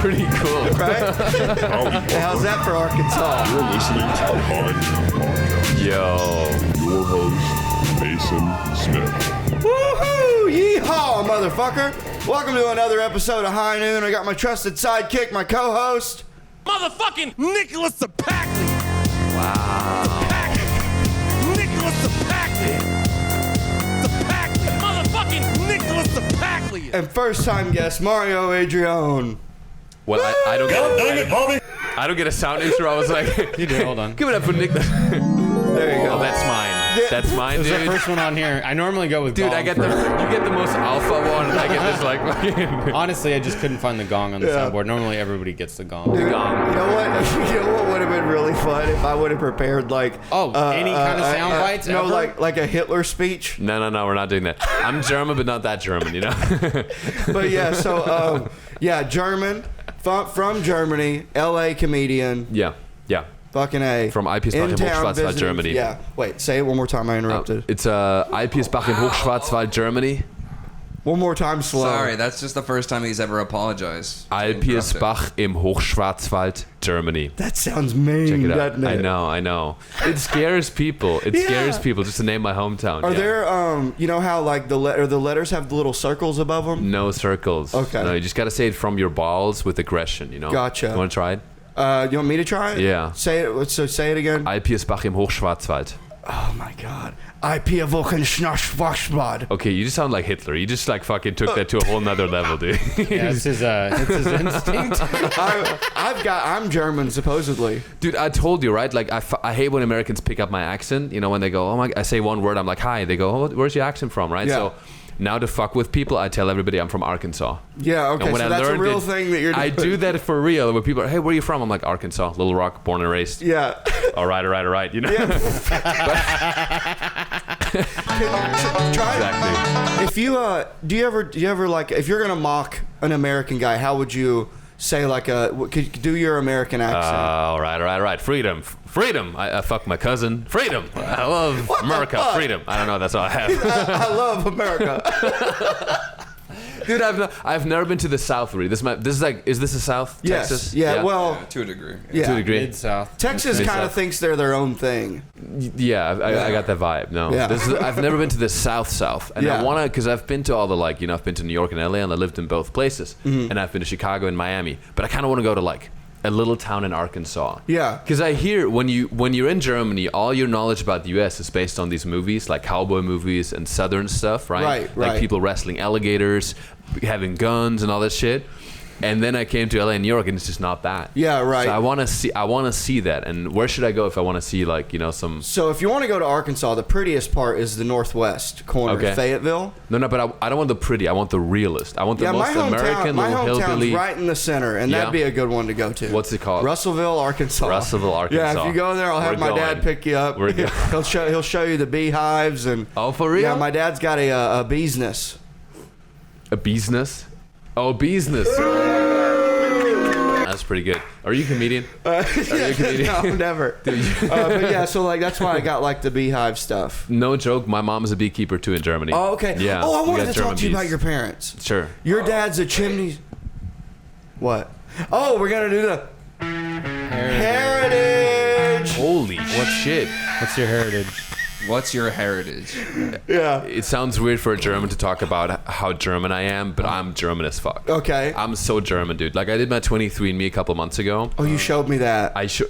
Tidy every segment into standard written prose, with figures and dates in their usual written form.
pretty cool. Right? Hey, how's that for Arkansas? You're listening to the High Noon Podcast. Yo. Your host, Mason Smith. Woohoo! Yeehaw, motherfucker! Welcome to another episode of High Noon. I got my trusted sidekick, my co-host, motherfucking Nicholas Zapackley. Wow. Nicholas Zapackley. Motherfucking Nicholas Zapackley. and first-time guest, Mario ADRION. Well, I don't God get dang it, Bobby! I don't get a sound intro. I was like, You do, hold on. give it up for Nick. There you go. Oh, that's mine. That's mine, This is the dude. first one on here. I normally go with Dude, gong I get first. you get the most alpha one, and I get this like fucking Honestly, I just couldn't find the gong on the soundboard. Normally, everybody gets the gong. Dude, gong. You know what? You know what would have been really fun if I would have prepared like Any kind of sound bites No, ever? like a Hitler speech. No, we're not doing that. I'm German, but not that German, you know. But yeah, so German from Germany, L.A. comedian. Yeah. Fucking A. From Alpirsbach in town Hochschwarzwald, visiting- Germany. Yeah. Wait, say it one more time. I interrupted. It's Alpirsbach in Hochschwarzwald, Germany. One more time, slow. Sorry, that's just the first time he's ever apologized. Alpirsbach im Hochschwarzwald, Germany. That sounds mean, Check it out. doesn't it? I know. It scares people. It scares people just to name my hometown. Are yeah. there, you know how like the letters have the little circles above them? No circles. Okay. No, you just gotta say it from your balls with aggression, you know? Gotcha. You wanna try it? You want me to try it? Yeah. Say it. So say it again. Alpirsbach im Hochschwarzwald. Oh my God. IP Wochen Schnaschwachschwad. Okay, you just sound like Hitler. You just like fucking took that to a whole nother level, dude. Yeah, it's his instinct. I'm German supposedly. Dude, I told you, right? Like, I hate when Americans pick up my accent. You know, when they go, oh my, I say one word, I'm like, hi. They go, oh, where's your accent from, right? Yeah. So now to fuck with people, I tell everybody I'm from Arkansas. Yeah. Okay. And when So I that's a learned real it, thing that you're doing. I do that for real. When people are, hey, where are you from? I'm like, Arkansas, Little Rock, born and raised. Yeah. All right. You know? Try Exactly. If you do you ever like if you're gonna mock an American guy, how would you say like could you do your American accent? All right. Freedom. I fuck my cousin. Freedom. I love America. fuck? Freedom. I don't know. That's all I have. I love America. Dude, I've never been to the South. Really, this is like, is this the South? Yes. Texas? Yeah. Well. Yeah, to a degree. Yeah. To a degree. Mid-South. Texas Mid-South. kind of thinks they're their own thing. Yeah, I got that vibe. No, Yeah. I've never been to the South, and Yeah. I wanna, because I've been to all the like, you know, I've been to New York and LA, and I lived in both places, and I've been to Chicago and Miami, but I kind of want to go to like a little town in Arkansas. Yeah. Because I hear when you're in Germany, all your knowledge about the U.S. is based on these movies, like cowboy movies and Southern stuff, right? Right. Like people wrestling alligators, having guns, and all that shit. And then I came to LA and New York, and it's just not that. Yeah, right. So I want to see that. And where should I go if I want to see, like, you know, some? So if you want to go to Arkansas, the prettiest part is the northwest corner, Okay. Fayetteville. No, but I don't want the pretty. I want the realist. I want the Yeah, most American my little hometown's hillbilly. right in the center, and Yeah. that'd be a good one to go to. What's it called? Russellville, Arkansas. Russellville, Arkansas. Yeah, if you go there, I'll have We're my going. dad pick you up. We're going. He'll show you the beehives and. Oh, for real? Yeah, my dad's got a business. A business? Oh, business. That's pretty good. Are you a comedian? Are you a comedian? No, never. But yeah, so like that's why I got like the beehive stuff. No joke. My mom is a beekeeper too in Germany. Oh, okay. Yeah. Oh, I we wanted got to talk German to you about bees. your parents. Sure. Your dad's a chimney. What? Oh, we're gonna do the heritage. Holy shit. What's your heritage? What's your heritage? Yeah. It sounds weird for a German to talk about how German I am, but I'm German as fuck. Okay. I'm so German, dude. Like, I did my 23andMe a couple months ago. Oh, you showed me that. You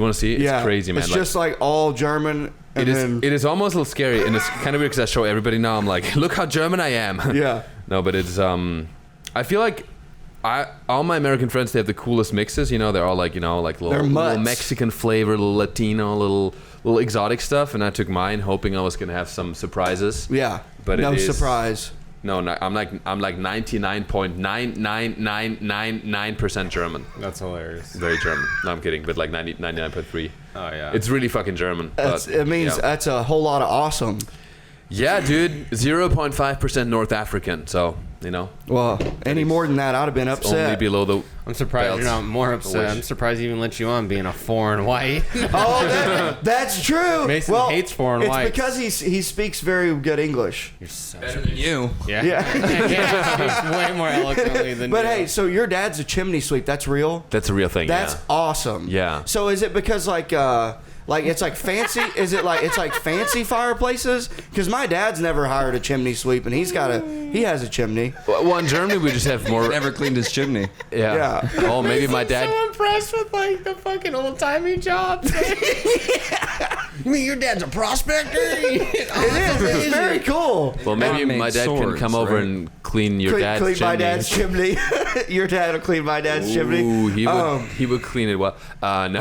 want to see it? Yeah. It's crazy, man. It's Like, just like all German. And it is almost a little scary, and it's kind of weird because I show everybody now. I'm like, look how German I am. Yeah. No, but it's I feel like all my American friends, they have the coolest mixes. You know, they're all like, you know, like They're little mutts. Mexican flavor, little Latino, little exotic stuff. And I took mine, hoping I was gonna have some surprises. Yeah. But no it is- surprise. No, I'm like 99.99999% German. That's hilarious. Very German. No, I'm kidding, but like 99.3. Oh, yeah. It's really fucking German. It means yeah. that's a whole lot of awesome. Yeah, dude, 0.5% North African. So You know, Well, any more than that, I'd have been only upset. below the. I'm surprised belts. you're not more upset. wish. I'm surprised he even let you on being a foreign white. Oh, that's true. Mason hates foreign it's whites. because he speaks very good English. You're so Better than you. yeah. Yeah. Yeah, he speaks way more eloquently than But you. hey, so your dad's a chimney sweep. That's real? That's a real thing. That's yeah. awesome. Yeah. So is it because like it's like fancy? Is it like it's like fancy fireplaces? Because my dad's never hired a chimney sweep, and he has a chimney. Well, in Germany we just have more. Never cleaned his chimney. Yeah. Oh, maybe my dad. So impressed with like the fucking old timey jobs. You mean your dad's a prospector? It is. It's very cool. Well, maybe Make my dad can swords, come over right? and clean your Clean, dad's clean chimney. my dad's chimney. Your dad will clean my dad's chimney. Ooh, he would clean it well. No.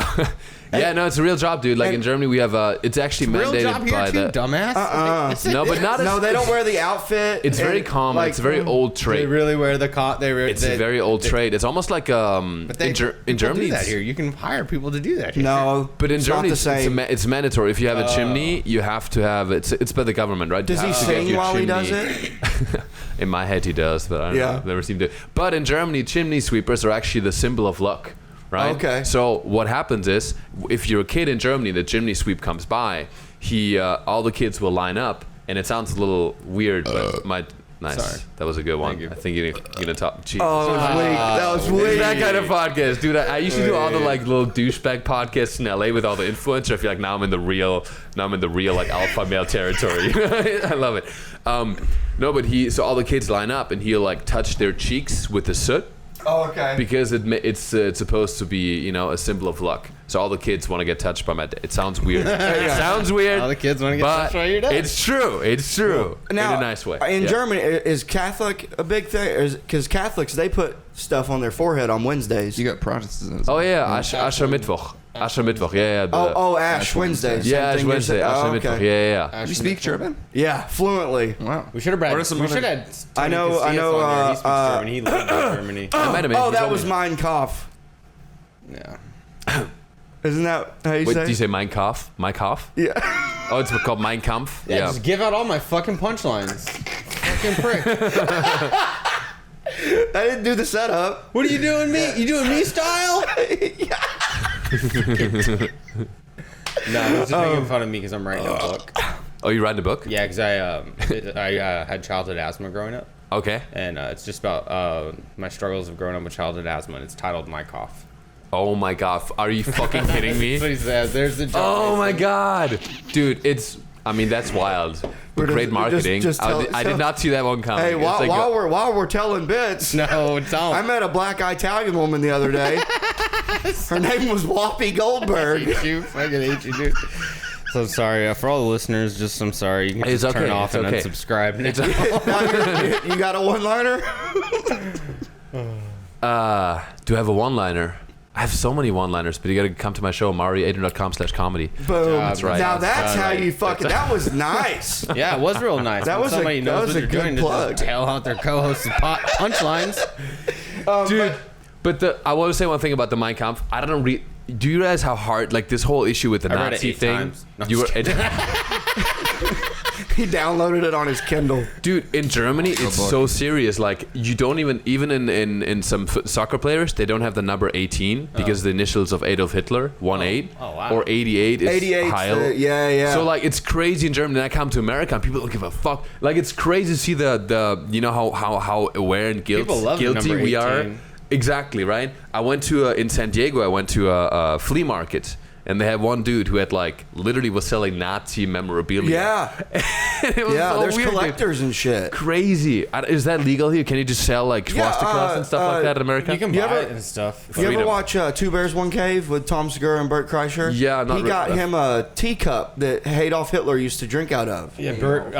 Yeah, no, it's a real job, dude. Like in Germany, we have it's actually Real mandated job here by too, the. dumbass. No, but not. No, they don't wear the outfit. It's very and, common. like, It's a very old They trade. really wear the coat. It's a very old trade. It's almost like But they, in people Germany. do that it's- here. You can hire people to do that here. No, But in it's Germany, not the it's, same. it's mandatory. If you have a chimney, you have to have it's by the government, right? Does You he have to get sing your while he does chimney- it? In my head, he does, but I don't know. Yeah. I've never seen him do it. But in Germany, chimney sweepers are actually the symbol of luck, right? Okay. So what happens is, if you're a kid in Germany, the chimney sweep comes by, all the kids will line up, and it sounds a little weird, but nice. Sorry. That was a good one. Thank you. I think you're gonna talk. Jesus. Oh, that was weak. That was It's weak. that kind of podcast, dude. I used to do all the like little douchebag podcasts in LA with all the influencers. I feel like now I'm in the real like alpha male territory. I love it. No, but so all the kids line up and he'll like touch their cheeks with the soot Oh, okay. because it's supposed to be a symbol of luck. So all the kids want to get touched by my dad. It sounds weird. It sounds weird. All the kids want to get but touched by your dad. It's true. It's true. Now, in a nice way. In Yeah. Germany, is Catholic a big thing? Because Catholics, they put stuff on their forehead on Wednesdays. You got Protestants. Oh yeah, Aschermittwoch. Aschermittwoch. Yeah. Ash Wednesdays. Yeah, Same Ash thing you're Wednesday. saying. Oh, Aschermittwoch. okay. Yeah. You speak German? Yeah, fluently. Wow. We should have What are some other- had. I know, Tony Casillas on here. He speaks uh, German. He lives in Germany. I met him. Oh, He that told was me. Mein Kampf. Yeah. Isn't that how you Wait, say? did you say Mein Kampf? Mein Kampf? Yeah. Oh, it's called Mein Kampf. Yeah, just give out all my fucking punchlines. Fucking prick. I didn't do the setup. What are you doing me? You doing me style? No, he's just making fun of me because I'm writing a book. Oh, you writing a book? Yeah, because I had childhood asthma growing up, Okay. and it's just about my struggles of growing up with childhood asthma, and it's titled My Cough. Oh my god. Are you fucking kidding me? That's what he says. There's the joke. Oh my god. Dude, that's wild. We're Great just- marketing. just tell- I did not see that one coming. Hey, It's while, like while we're telling bits, No, don't. I met a black Italian woman the other day. Her name was Whoopi Goldberg. hate you. Fucking hate you, dude. So sorry for all the listeners. I'm sorry. You can It's just turn okay, off it's and okay. unsubscribe. Now you got a one-liner? do I have a one-liner? I have so many one-liners, but you gotta come to my show, MariAdrian.com/comedy. Boom. That's right. Now That's that's how right. you fucking. That was nice. Yeah, it was real nice. That When was a- somebody that knows was what a they're doing good to plug. just tail out their co-hosts' punchlines. Dude, but I want to say one thing about the Mein Kampf. I don't read. Do you realize how hard, like this whole issue with the I read it Nazi 8 thing? times. No, I'm You were, just He downloaded it on his Kindle. dude, in Germany, it's book. so serious. Like you don't even in some soccer players, they don't have the number 18 because the initials of Adolf Hitler, 18, Oh, wow. or 88 is 88 's Heil. yeah. So like it's crazy in Germany. Then I come to America and people don't give a fuck. Like it's crazy to see the how aware and People love the guilty number we are. 18. Exactly right. I went to in San Diego. I went to a flea market. And they had one dude who had like literally was selling Nazi memorabilia. Yeah. And it was Yeah, so there's weird, dude. collectors and shit. Crazy. Is that legal here? Can you just sell like Yeah, swastikas and stuff like that in America? You can You buy ever- it and stuff. You ever Freedom. watch Two Bears, One Cave with Tom Segura and Bert Kreischer? Yeah, not He really. got him a teacup that Adolf Hitler used to drink out of. Yeah, Bert.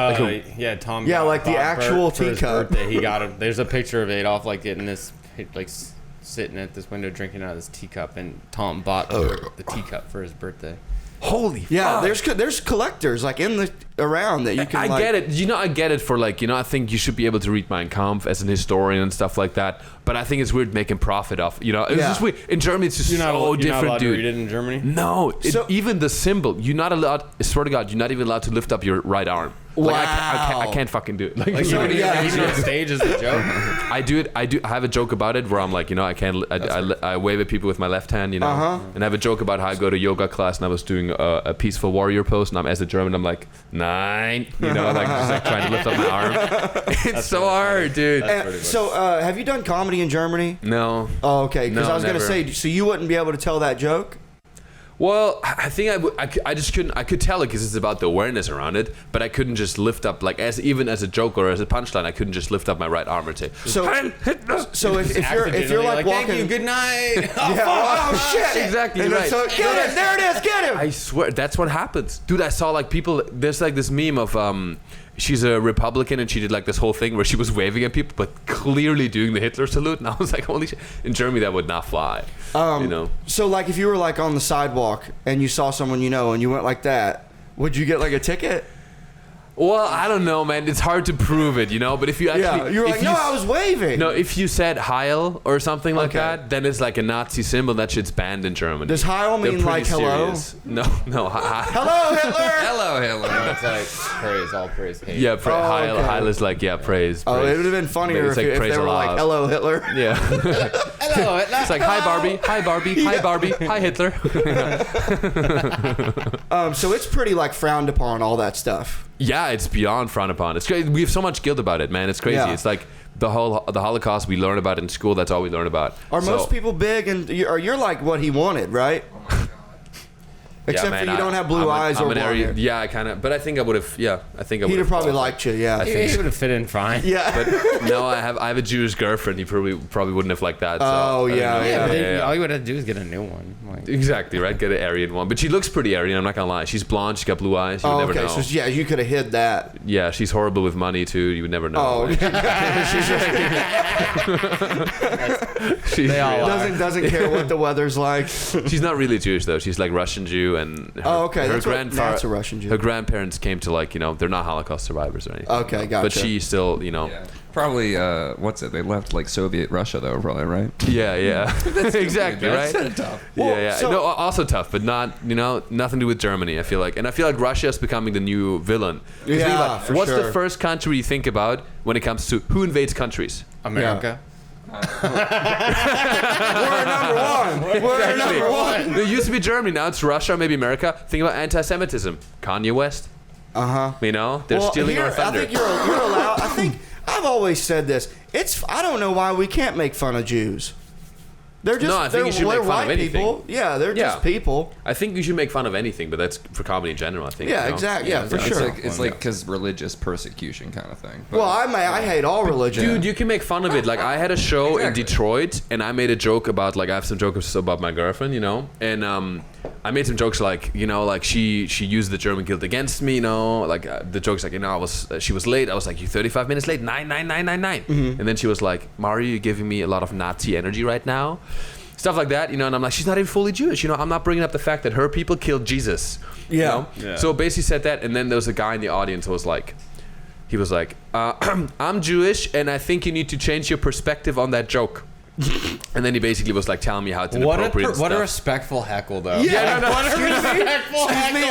Tom. Yeah, like the bought actual Bert for his teacup. birthday. He got it. There's a picture of Adolf like getting this, like sitting at this window drinking out of this teacup, and Tom bought the teacup for his birthday. Holy Yeah, fuck. there's collectors like around that you can. I like, get it. I get it for like, I think you should be able to read Mein Kampf as an historian and stuff like that. But I think it's weird making profit off, It's Yeah. just weird. In Germany, it's just You're not, so you're not different, allowed dude. to read it in Germany. No, So- even the symbol, you're not allowed, I swear to God, you're not even allowed to lift up your right arm. Like, Wow. I can't fucking do it. Like, Like, So, you yeah, even on stage as a joke. I do it. I have a joke about it where I'm like, I can't. I wave at people with my left hand, and I have a joke about how I go to yoga class and I was doing a peaceful warrior pose, and I'm as a German, I'm like 9, like just like trying to lift up my arm. It's so hard, dude. So, have you done comedy in Germany? No. Oh, okay. Because No, I was gonna never. say, so you wouldn't be able to tell that joke? Well, I think I just couldn't. I could tell it because it's about the awareness around it, but I couldn't just lift up even as a joke or as a punchline. I couldn't just lift up my right arm and say. So if you're like walking, thank you, good night. yeah, oh shit, Exactly And then right. So, get it, there it is, get him. I swear that's what happens, dude. I saw like people. There's like this meme of she's a Republican and she did like this whole thing where she was waving at people but clearly doing the Hitler salute, and I was like, holy shit! In Germany that would not fly. So like if you were like on the sidewalk and you saw someone and you went like that, would you get like a ticket? Well, I don't know, man. It's hard to prove it, But if you actually, Yeah, you were like, no, I was waving. No, if you said Heil or something like Okay. that, then it's like a Nazi symbol. That shit's banned in Germany. Does Heil They're mean like pretty hello? serious. No. Hello, Hitler. Hello, Hitler. It's like praise, all praise, hate. Yeah, Oh, Heil. okay. Heil is like praise. Oh, praise. it would have been funnier It's if, like if praise they were like, aloud. hello, Hitler. Yeah. Hello, It's like, hi Barbie, hi Barbie, hi Barbie, hi Hitler. So it's pretty like frowned upon, all that stuff. Yeah, it's beyond frowned upon. It's crazy. We have so much guilt about it, man. It's crazy. Yeah. It's like the Holocaust we learn about in school. That's all we learn about. Are most people big and you're like what he wanted, right? Except man, for you don't have blue eyes I'm or an blonde area. hair. Yeah, I kind of. But I think I would have. Yeah, I think I would He'd have probably liked you, yeah. He would have fit in fine. Yeah. But no, I have a Jewish girlfriend. He probably wouldn't have liked that. So, Oh, I don't yeah, know. yeah. But then all you would have to do is get a new one. Like, Exactly right. Get an Aryan one, but she looks pretty Aryan. I'm not gonna lie. She's blonde. She's got blue eyes. You would Oh, never okay. know. So yeah, you could have hid that. Yeah, she's horrible with money too. You would never know. Oh, She's They all real. are. doesn't care what the weather's like. She's not really Jewish though. She's like Russian Jew, and her, Oh, okay. her That's a Russian Jew. Her grandparents came to they're not Holocaust survivors or anything. Okay, gotcha. But she still, Probably, what's it? They left like Soviet Russia though, probably, right? yeah. Exactly right. That's tough. Yeah. so- No, also tough, but not nothing to do with Germany. I feel like, and I feel like Russia is becoming the new villain. 'Cause think Yeah, about, for what's sure. the first country you think about when it comes to who invades countries? America. We're number one. We're number one. It used to be Germany. Now it's Russia, maybe America. Think about anti-Semitism. Kanye West. They're stealing our thunder. I think you're allowed. I think I've always said this. I don't know why we can't make fun of Jews. They're just No, I think you should they're make fun of white anything. people. Yeah, they're just people. I think you should make fun of anything, but that's for comedy in general. I think. Yeah, exactly. Yeah, for It's sure. It's like because religious persecution kind of thing. Well, I hate all religion. Dude, you can make fun of it. Like I had a show in Detroit, and I made a joke about I have some jokes about my girlfriend, and I made some jokes like she used the German guilt against me, the jokes like she was late. I was like, you 35 minutes late, 99999, and then she was like, Mario, you're giving me a lot of Nazi energy right now. Stuff like that, and I'm like, she's not even fully Jewish, I'm not bringing up the fact that her people killed Jesus. Yeah. So basically said that, and then there was a guy in the audience who was like, I'm Jewish, and I think you need to change your perspective on that joke. And then he basically was like telling me how it's inappropriate. What a stuff. respectful heckle, though. Yeah, no, Excuse me,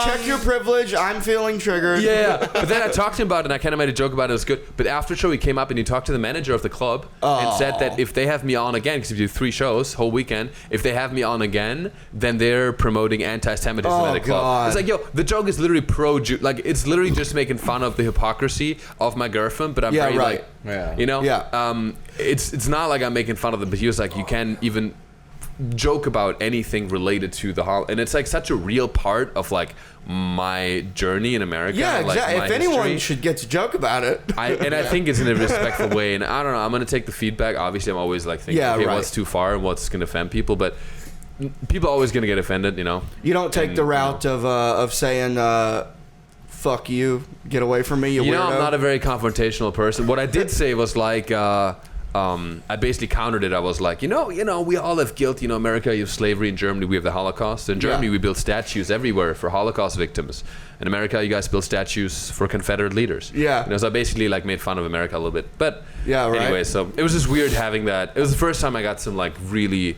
check your privilege. I'm feeling triggered. Yeah. But then I talked to him about it, and I kind of made a joke about it. It was good. But after the show, he came up and he talked to the manager of the club and said that if they have me on again, because we do 3 shows whole weekend, if they have me on again, then they're promoting anti-Semitism at the club. God. It's like, yo, the joke is literally pro-Jew. Like, it's literally just making fun of the hypocrisy of my girlfriend, but I'm very, right. Yeah. Yeah. It's not like I'm making fun of them, but he was like, you can't even joke about anything related to the and it's like such a real part of like my journey in America. Yeah, like, exactly. my If anyone history. should get to joke about it. I think it's in a respectful way, and I don't know. I'm gonna take the feedback. Obviously, I'm always like thinking, Yeah, okay, right. what's too far and what's gonna offend people, but people are always gonna get offended, You don't take the route of saying, "Fuck you, get away from me, you weirdo." I'm not a very confrontational person. What I did say was like, I basically countered it. I was like, we all have guilt. America, you have slavery. In Germany, we have the Holocaust. In Germany, we build statues everywhere for Holocaust victims. In America, you guys build statues for Confederate leaders. Yeah. So I basically like made fun of America a little bit. But Yeah, right. anyway, so it was just weird having that. It was the first time I got some like really,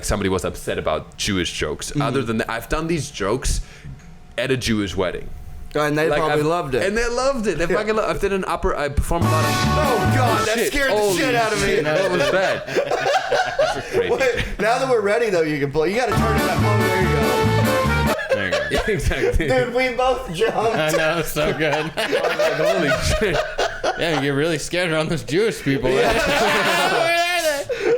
somebody was upset about Jewish jokes. Other than that, I've done these jokes at a Jewish wedding. And they probably loved it. And they loved it. They fucking loved it. I did an opera. I performed a lot of. Oh God, that scared the shit out of me. That was bad. Wait, now that we're ready though, you can play. You got to turn it up. Oh, there you go. There you go. Exactly. Dude, we both jumped. I know, so good. Holy shit. Yeah, you get really scared around those Jewish people.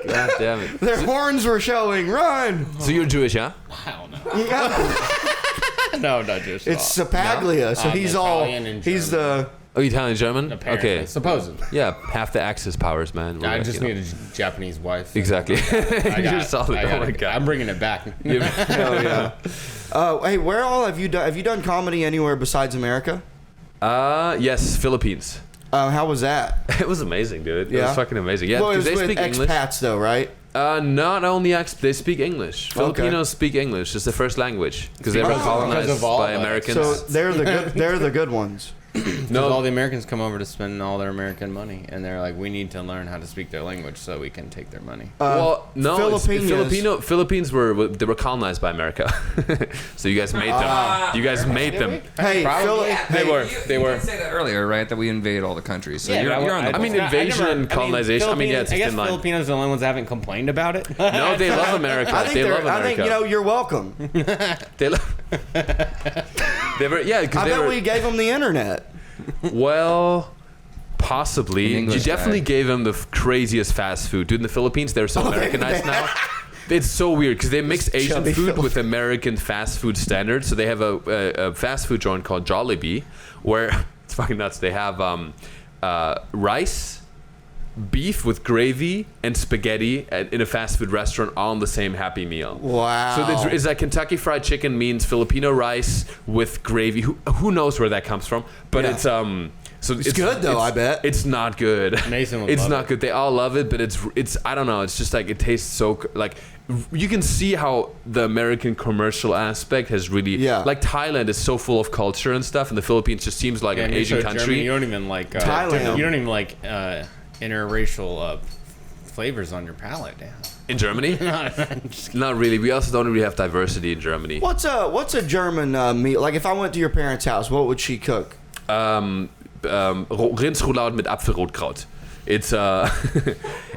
God damn it. Their horns were showing. Run. So you're Jewish, huh? I don't know. Yeah. No, not Jewish. It's Sapaglia, so I'm he's all. Italian and He's the. Oh, you Italian German? Apparently. Okay. Supposedly. Yeah, half the Axis powers, man. I just need a Japanese wife. Exactly. You're solid. Oh my god. I'm bringing it back. Oh yeah. Hey, where all have you done? Have you done comedy anywhere besides America? Yes, Philippines. How was that? It was amazing, dude. It Yeah? was fucking amazing. Yeah, Well, it was because they with speak English. expats though, right? Not only they speak English. Filipinos speak English. It's their first language because they were Because colonized of all by that. Americans. So they're the good. They're the good ones. No, all the Americans come over to spend all their American money, and they're like, we need to learn how to speak their language so we can take their money. Well, no, Filipinos- Philippines were colonized by America, so you guys made them. You guys made them. Hey, Probably. They were. You did say that earlier, right? That we invade all the countries. So you're on the. I mean, invasion and colonization. I mean, yeah, it's a I guess thin line. Filipinos are the only ones that haven't complained about it. No, they love America. I think They love I think America. you're welcome. They love. They were, yeah, because I they bet were. we gave them the internet. Well, possibly. An You English definitely guy. gave them the craziest fast food. Dude, in the Philippines, they're so Americanized now. It's so weird because they mix Asian chubby food Phil. with American fast food standards. So they have a fast food joint called Jollibee, where it's fucking nuts. They have rice, beef with gravy, and spaghetti in a fast food restaurant all in the same Happy Meal. Wow. So it's like Kentucky Fried Chicken means Filipino rice with gravy. Who knows where that comes from? But Yeah. it's so it's good, though, I bet. it's not good. Mason would it's love not it. good. They all love it, but it's I don't know. It's just like it tastes so like you can see how the American commercial aspect has really like Thailand is so full of culture and stuff, and the Philippines just seems like an Asian country. Germany, you don't even like Thailand. You don't even like interracial flavors on your palate. Damn. In Germany, not really. We also don't really have diversity in Germany. What's a German meal? Like if I went to your parents' house, what would she cook? Rindsrouladen mit Apfelrotkraut. It's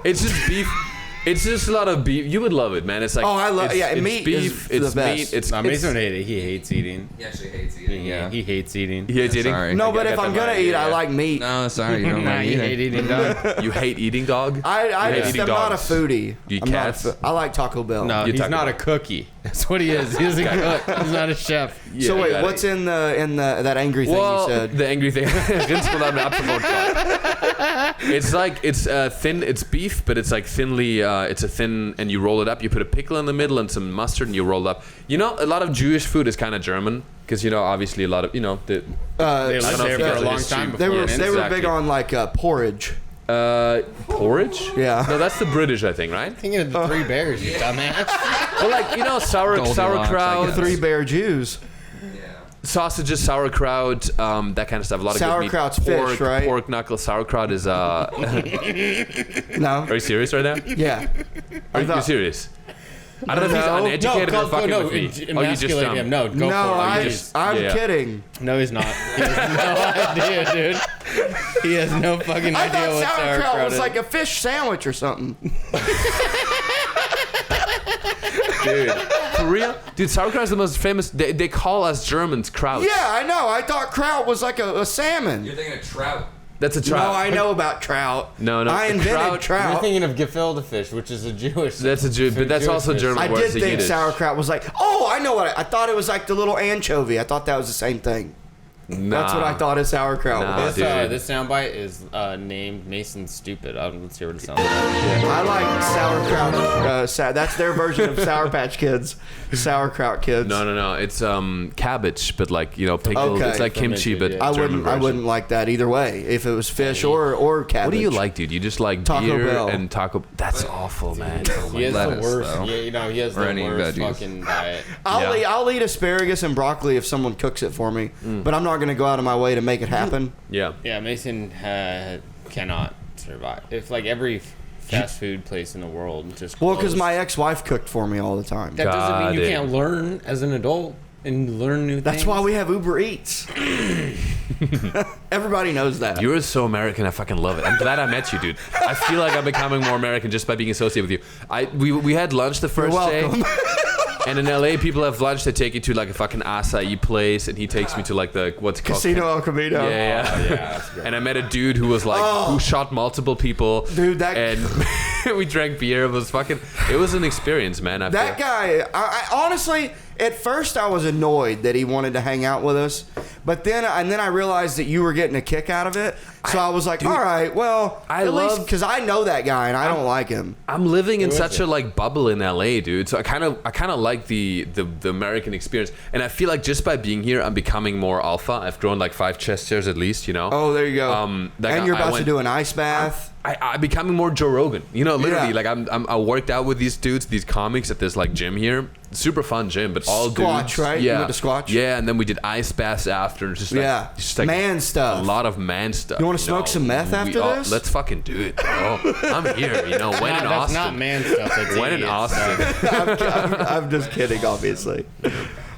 it's just beef. It's just a lot of beef. You would love it, man. It's like it's meat beef. is It's the best. meat. It's Mason hates it. He hates eating. He actually hates eating. Yeah. He hates eating. You hate eating? Sorry. No, I but if got I'm that gonna right, eat, yeah. I like meat. No, sorry, you don't Nah, like you eating. hate eating, dog. You hate eating, dog? I hate just eating am not a dogs. foodie. Do you I'm not a cats? I like Taco Bell. No, You he's talk not a about- cookie. That's what he is. He doesn't cook. He's not a chef. So Yeah, wait, got what's it. in the that angry thing Well, you said? the angry thing. Rindsrouladen mit Apfelrotkraut. It's like it's thin. It's beef, but it's like thinly. It's a thin, and you roll it up. You put a pickle in the middle and some mustard, and you roll it up. You know, a lot of Jewish food is kind of German because obviously a lot of They lived I don't know there if for you a guys long history. time They before. were Yes, they were exactly. big on like porridge. Porridge. Yeah. No, that's the British, I think, right? Thinking of the Three Bears, you dumbass. Well, like Goldilocks, I sauerkraut, guess. Three Bear Jews. sausages, sauerkraut, that kind of stuff. A lot of Sauerkraut's good meat. fish, right? Pork knuckle. Sauerkraut is. Are No. you serious right now? Yeah. Are you serious? I don't know if he's No. uneducated or fucking with me. Oh, you just emasculate him. No, go No, for it. I'm yeah. kidding. No, he's not. He has no idea, dude. He has no fucking I idea thought what sauerkraut was is. like a fish sandwich or something. Dude, for real? Dude, sauerkraut is the most famous. They call us Germans kraut. Yeah, I know. I thought kraut was like a salmon. You're thinking of trout. That's a No, trout. I know about trout. No, I invented You're trout. thinking of gefilte fish, which is a Jewish. That's a Jew, but that's also fish. German. I word, did it's a think Yiddish. sauerkraut was like, oh, I know what I thought it was like the little anchovy. I thought that was the same thing. Nah. That's what I thought a sauerkraut Nah. was. dude. This soundbite is named Mason Stupid. Let's hear what it sounds like. I like sauerkraut. That's their version of Sour Patch Kids. Sauerkraut Kids. No. It's cabbage, but like pickled. Okay. It's like kimchi, but Yeah. I German wouldn't. I version. wouldn't like that either way. If it was fish or cabbage. What do you like, dude? You just like Taco beer Bell. and taco. That's awful, man. Oh my He has Lettuce, the worst. though. Yeah, he has Or the any worst veggies. fucking diet. I'll eat asparagus and broccoli if someone cooks it for me, but I'm not going to go out of my way to make it happen. Yeah. Yeah, Mason cannot survive. If like every fast food place in the world just Well, because closed. my ex-wife cooked for me all the time. that doesn't mean you God can't learn as an adult. and learn new things. That's why we have Uber Eats. Everybody knows that. You're so American. I fucking love it. I'm glad I met you, dude. I feel like I'm becoming more American just by being associated with you. We had lunch the first day. And in LA, people have lunch. They take you to like a fucking acai place, and he takes me to like the what's it called? Casino El Camino. Yeah. that's great. And I met a dude who was like who shot multiple people. Dude, that and we drank beer. It was fucking. It was an experience, man. That guy. I honestly, at first, I was annoyed that he wanted to hang out with us, but then I realized that you were getting a kick out of it. So I was like, all right, well, at least because I know that guy and I don't like him. I'm living in such a like bubble in LA, dude. So I kind of like the American experience, and I feel like just by being here, I'm becoming more alpha. I've grown like 5 chest hairs at least, you know. Oh, there you go. Like and you're about to do an ice bath. I'm becoming more Joe Rogan, you know. Literally, Yeah. like I worked out with these dudes, these comics at this like gym here, super fun gym, but all Squatch, dudes, right? You Yeah, went to Squatch? Yeah, and then we did ice baths after, and just like Man stuff. a lot of man stuff. You wanna smoke some meth after this? Let's fucking do it, bro. I'm here, you know. When in That's Austin, not man stuff. That's when in idiot Austin. stuff. I'm just kidding, obviously.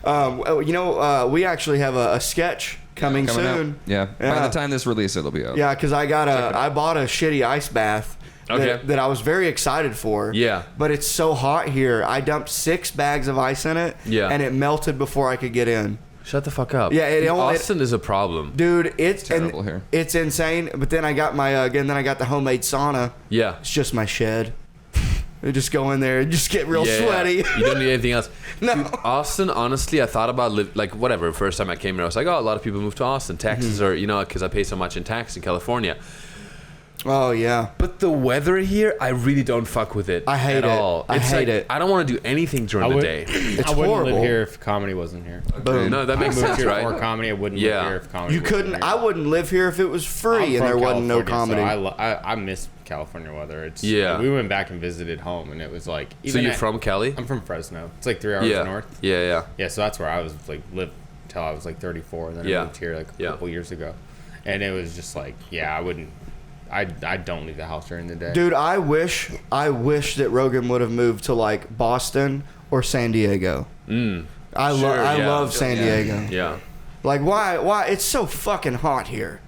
We actually have a sketch coming soon. out. Yeah. By the time this release, it'll be out. Yeah, because I bought a shitty ice bath that I was very excited for. Yeah. But it's so hot here. I dumped 6 bags of ice in it. Yeah. And it melted before I could get in. Shut the fuck up. Yeah, Austin is a problem. Dude, it's terrible here. It's insane. But then I got I got the homemade sauna. Yeah. It's just my shed. I just go in there and just get real sweaty. You don't need anything else. No. Dude, Austin, honestly, I thought about whatever. First time I came here, I was like, oh, a lot of people move to Austin, Texas, or because I pay so much in tax in California. Oh yeah. But the weather here, I really don't fuck with it. I hate at it. all. I hate it. I don't want to do anything during the day. It's I wouldn't horrible. live here if comedy wasn't here. Boom. No, that makes I moved sense, here right? for comedy. I wouldn't Yeah. live here if comedy You wasn't couldn't. here. I wouldn't live here if it was I'm free and from there wasn't no California, comedy. So I miss California weather. It's Yeah. We went back and visited home, and it was like. So even you're from Cali? I'm from Fresno. It's like 3 hours Yeah. north. Yeah. Yeah, so that's where I was like lived until I was like 34, and then Yeah. I moved here like a Yeah. couple years ago, and it was just like, yeah, I wouldn't. I don't leave the house during the day. Dude, I wish that Rogan would have moved to like Boston or San Diego. I love San Diego. Yeah. Like why? It's so fucking hot here.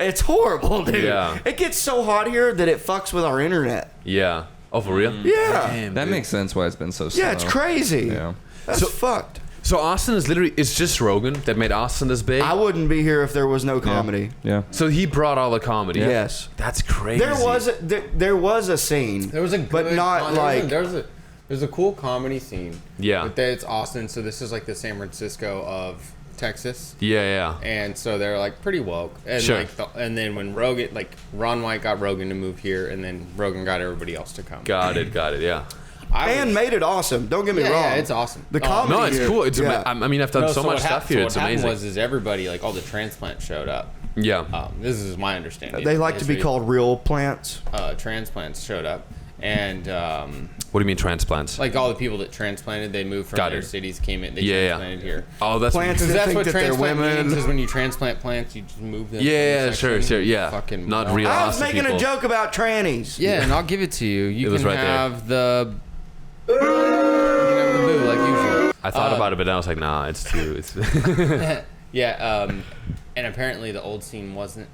It's horrible, dude. Yeah. It gets so hot here that it fucks with our internet. Yeah. Oh, for real? Yeah. Damn, That dude. makes sense why it's been so slow. Yeah, it's crazy. Yeah. That's fucked. So Austin is literally, it's just Rogan that made Austin this big? I wouldn't be here if there was no comedy. Yeah. So he brought all the comedy. Yes. That's crazy. There was a scene. There was a but good, not like there's a cool comedy scene. Yeah. But then it's Austin, so this is like the San Francisco of Texas. Yeah. And so they're like pretty woke. And Sure. and then when Rogan, like Ron White got Rogan to move here, and then Rogan got everybody else to come. Got it, yeah. and made it awesome. Don't get me wrong. Yeah, it's awesome. The comedy. No, it's here- cool. It's yeah. I mean, I've done so much stuff here. It's what amazing. happened was everybody, like all the transplants showed up. Yeah. This is my understanding. They of like to be history. called real plants. Transplants showed up, and What do you mean transplants? like all the people that transplanted, they moved from Got their it. cities, came in, they Yeah. transplanted here. Oh, that's Plants Because that that's think what that they're transplant women. means. Is when you transplant plants, you just move them. from Yeah, the sure, section. yeah. Fucking Not well. real. I was Awesome making people. a joke about trannies. Yeah, and I'll give it to you. You It was can right there. have the. You can have the boo like usual. I thought about it, but then I was like, nah, it's too. It's Yeah, and apparently the old scene wasn't.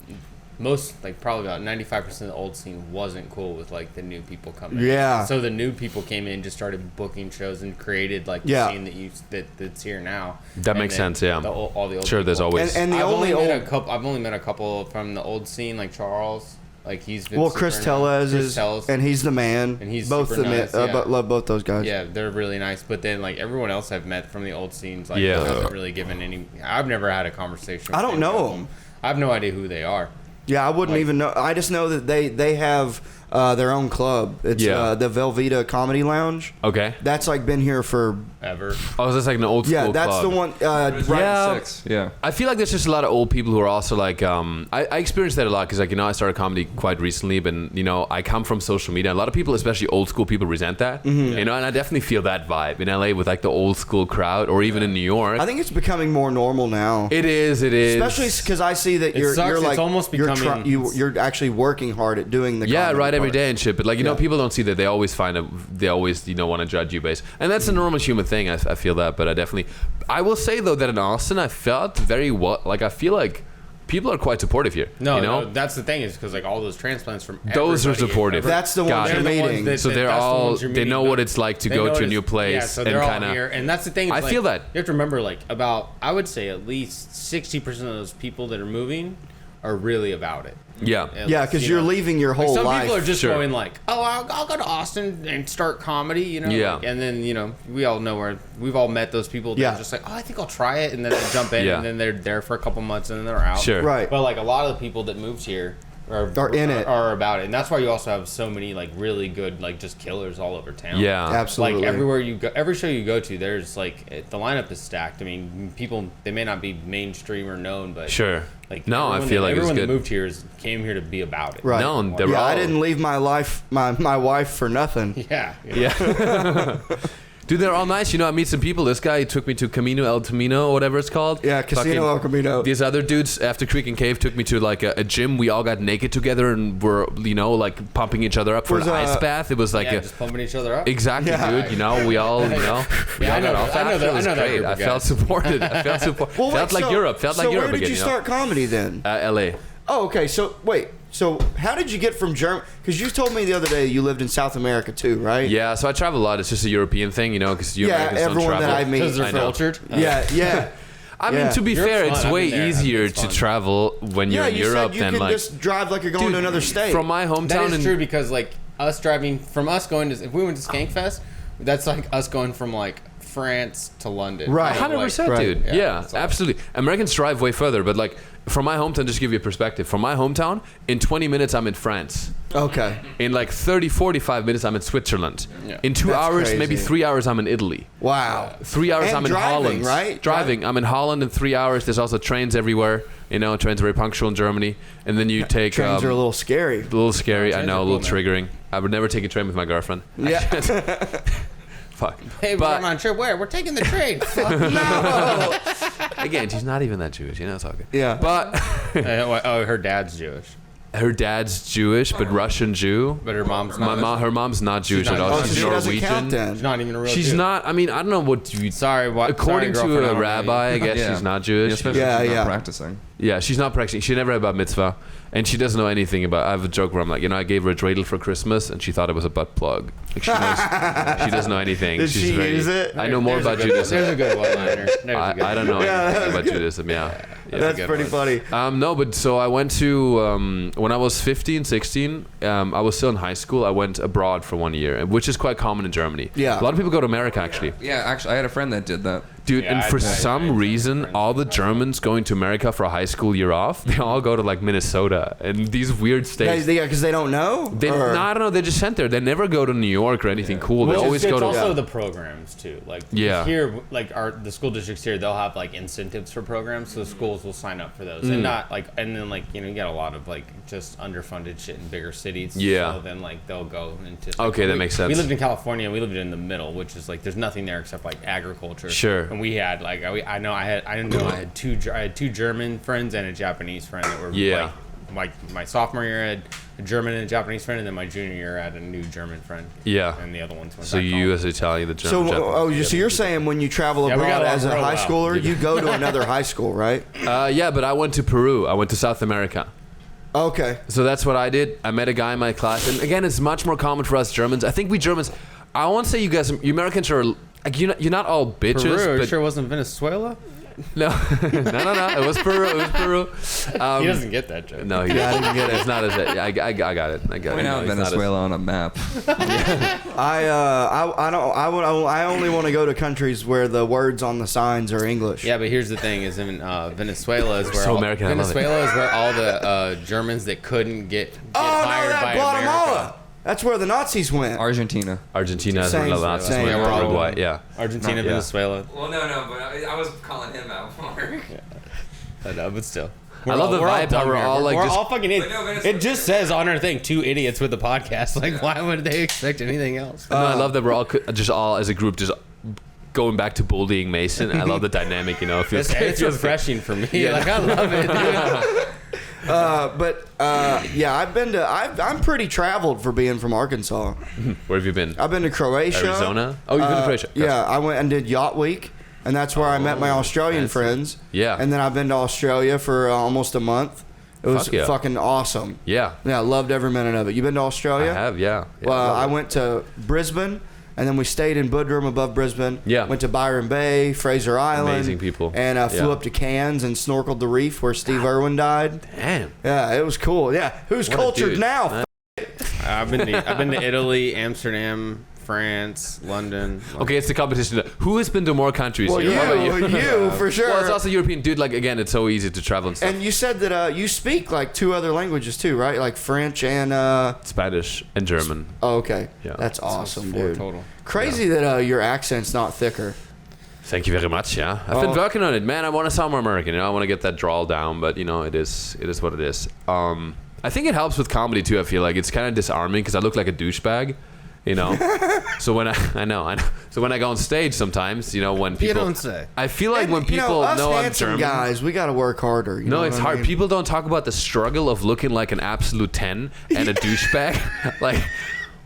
Probably about 95% of the old scene wasn't cool with like the new people coming. Yeah. So the new people came in, just started booking shows and created like the Yeah. scene that's here now. That And makes then sense, yeah. all the old Sure, there's people. always. And the I've only only met old. a couple. I've only met a couple from the old scene, like Charles. Like he's been Well, super Chris nice. Tellez Chris is, Tellez. and he's the man. And he's both super the nice, men. yeah. But love both those guys. Yeah, they're really nice. But then, like everyone else I've met from the old scenes, like Yeah. I haven't really given any. I've never had a conversation. I with don't any know of them. I have no idea who they are. Yeah, I wouldn't Like- even know. I just know that they have their own club. It's Yeah. the Velveeta Comedy Lounge. Okay. That's like been here for. Ever. Oh, is this like an old school Yeah, that's club? the one. Right. Yeah. 6. Yeah. I feel like there's just a lot of old people who are also like, I experienced that a lot because like, I started comedy quite recently, but I come from social media. A lot of people, especially old school people, resent that, and I definitely feel that vibe in LA with like the old school crowd, or even in New York. I think it's becoming more normal now. It is. Especially because I see that you're sucks. you're It's like almost you're becoming- you're actually working hard at doing the Yeah, comedy. right. every part. day and shit. But like, you know, people don't see that. They always want to judge you based. And that's a normal human thing. I feel that. But I will say though that in Austin, I felt very I feel like people are quite supportive here. No, that's the thing is because like all those transplants from those are supportive. That's the ones you're meeting. So they know what it's like to go to a new place. Yeah, so they're all here, and that's the thing. I feel that you have to remember, like I would say at least 60% of those people that are moving are really about it. Yeah. Yeah, because you're leaving your whole some life. people are just going like, oh, I'll go to Austin and start comedy, you know? Yeah. Like, and then, we all know we've all met those people that are just like, oh, I think I'll try it. And then they jump in and then they're there for a couple months and then they're out. Sure. Right. But like a lot of the people that moved here are in it. Are about it. And that's why you also have so many like really good, like just killers all over town. Yeah. Absolutely. Like everywhere you go, every show you go to, there's like, the lineup is stacked. I mean, people, they may not be mainstream or known, but sure. Like no, I feel like it's everyone good. that moved here came here to be about it. Right. No, they're all... I didn't leave my wife for nothing. Yeah. Dude, they're all nice. I meet some people. This guy took me to Camino El Camino, or whatever it's called. Yeah, Casino El Camino. These other dudes, after Creek and Cave, took me to like a gym. We all got naked together and were, like pumping each other up for an ice bath. It was like just pumping each other up. Exactly, dude. We all, we all got off after. It was great. I felt supported. Well, felt like Europe. Felt like Europe again. Where did you start comedy then? L.A. Oh, okay. So wait. So how did you get from Germany? Because you told me the other day you lived in South America too, right? Yeah. So I travel a lot. It's just a European thing, because Americans don't travel. That I meet, because they're cultured. Yeah. I mean, to be fair, it's way easier to travel when you're in Europe than like. You can just drive like you're going to another state. From my hometown. That is true because like us driving from us going to if we went to Skankfest, that's like us going from like France to London. Right. 100%, dude. Yeah, absolutely. Americans drive way further, but like from my hometown, just to give you a perspective, from my hometown, in 20 minutes, I'm in France. Okay. In like 45 minutes, I'm in Switzerland. Yeah. In 2 That's hours, crazy. maybe 3 hours, I'm in Italy. Wow. 3 hours, And I'm in driving, Holland. right? Driving. I'm in Holland in 3 hours. There's also trains everywhere. Trains are very punctual in Germany. And then you take... Trains are a little scary. A little scary, I know, a little triggering. I would never take a train with my girlfriend. Yeah. Fuck. Hey, we're going on a trip. Where? We're taking the train. Fuck No. Again, she's not even that Jewish. It's all good. Yeah. But her dad's Jewish. her dad's Jewish, but Russian Jew. But her mom's not. Her mom's not Jewish not at all. Oh, so She's she doesn't count Norwegian. then. She's not even a real She's Jew. not. I mean, I don't know what you. Sorry, what? According sorry, to girlfriend, I a don't know rabbi, I guess Yeah. she's not Jewish. Especially Yeah, if she's yeah. not practicing. Yeah, she's not practicing. She never had bat mitzvah, and she doesn't know anything about. I have a joke where I'm like, I gave her a dreidel for Christmas, and she thought it was a butt plug. Like she knows, she doesn't know anything. Did She's she very, use it? I know more about Judaism. There's a good one-liner. I don't know anything about Judaism. Yeah, That's pretty funny. No, but so I went to when I was 15, 16. I was still in high school. I went abroad for 1 year, which is quite common in Germany. Yeah. A lot of people go to America actually. Yeah, actually, I had a friend that did that. Dude, Yeah, and for I some reason, all the Germans going to America for a high school year off, they all go to like Minnesota and these weird states. Because they don't know? No, I don't know. They're just sent there. They never go to New York or anything cool. They always go It's to. also the programs too. Like Yeah. here, like the school districts here, they'll have like incentives for programs, so schools will sign up for those, and not like, and then like you get a lot of like just underfunded shit in bigger cities. Yeah. So then like they'll go into. Okay, that makes sense. We lived in California. And we lived in the middle, which is like there's nothing there except like agriculture. Sure. And we had like I had two German friends and a Japanese friend that were Yeah. like my sophomore year I had a German and a Japanese friend, and then my junior year I had a new German friend. Yeah. And the other ones went So back you home. as Italian, the German. So you're saying when you travel Yeah, we abroad got along as a real high well. schooler, you go to another high school, right? Yeah, but I went to Peru. I went to South America. Okay. So that's what I did. I met a guy in my class, and again, it's much more common for us Germans. I think we Germans. I won't say you guys. You Americans are like you're not all bitches. Peru, but you sure it wasn't Venezuela? no, no. It was Peru. It was Peru. He doesn't get that joke. No, he doesn't get it. It's not as. I got it. I got it. Point No, out it's not as- Venezuela on a map. I only want to go to countries where the words on the signs are English. Yeah, but here's the thing: is in Venezuela is where So American, I love it. Venezuela is where all the Germans that couldn't get Oh no, hired that by Guatemala. America. That's where the Nazis went. Argentina. Argentina is Same, one of the last same. one. Yeah, we're all Worldwide, yeah. Argentina, Yeah. Venezuela. Well, no, but I was calling him out more. But still. I love the vibe how we're all like we're just. all fucking idiots. But no, but It just says on our thing, 2 idiots with the podcast. Like, why would they expect anything else? No, I love that we're all just all as a group just going back to bullying Mason. I love the dynamic. It feels It's refreshing for me. Yeah. Like, I love it, dude. I'm pretty traveled for being from Arkansas. Where have you been? I've been to Croatia. Arizona? Oh, you've been to Croatia. Gotcha. Yeah, I went and did Yacht Week, and that's where I met my Australian fancy. friends. Yeah. And then I've been to Australia for almost a month. It was Fuck yeah. fucking awesome. Yeah. Yeah, I loved every minute of it. You been to Australia? I have, yeah. Well, I went to Brisbane, and then we stayed in Budrum above Brisbane. Yeah. Went to Byron Bay, Fraser Island. Amazing people. And flew up to Cairns and snorkeled the reef where Steve Irwin died. Damn. Yeah, it was cool. Yeah, who's What a cultured dude. now? I've been to Italy, Amsterdam, France, London. Okay, it's the competition. Who has been to more countries Well, here? What about you for sure. Well, it's also European. Dude, like, again, it's so easy to travel and stuff. And you said that you speak like 2 other languages too, right? Like French and Spanish and German. oh, okay. Yeah. That's awesome, 4 dude. total. Crazy that your accent's not thicker. Thank you very much. Yeah, I've been working on it, man. I want to sound more American. I want to get that drawl down, but it is what it is. I think it helps with comedy too. I feel like it's kind of disarming because I look like a douchebag. So when I know. So when I go on stage, sometimes when people, You don't say. I feel like when people us know I'm handsome German, guys, we got to work harder. You no, know it's what I hard. mean? People don't talk about the struggle of looking like an absolute 10 and a douchebag. Like,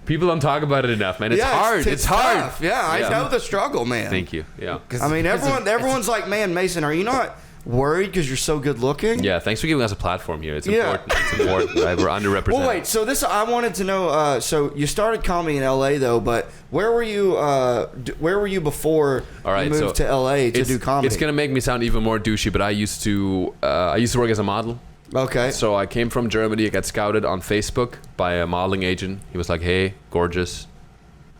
people don't talk about it enough, man. It's hard. It's hard. tough. Yeah, I know the struggle, man. Thank you. Yeah. I mean, everyone's like, man, Mason, are you not worried because you're so good looking? Yeah. Thanks for giving us a platform here. It's Yeah. important. It's important. Right? We're underrepresented. Well, wait. So I wanted to know. So you started comedy in L.A. though, but where were you? Where were you before All right, you moved to L.A. to do comedy? It's gonna make me sound even more douchey, but I used to work as a model. Okay. So I came from Germany. I got scouted on Facebook by a modeling agent. He was like, "Hey, gorgeous,"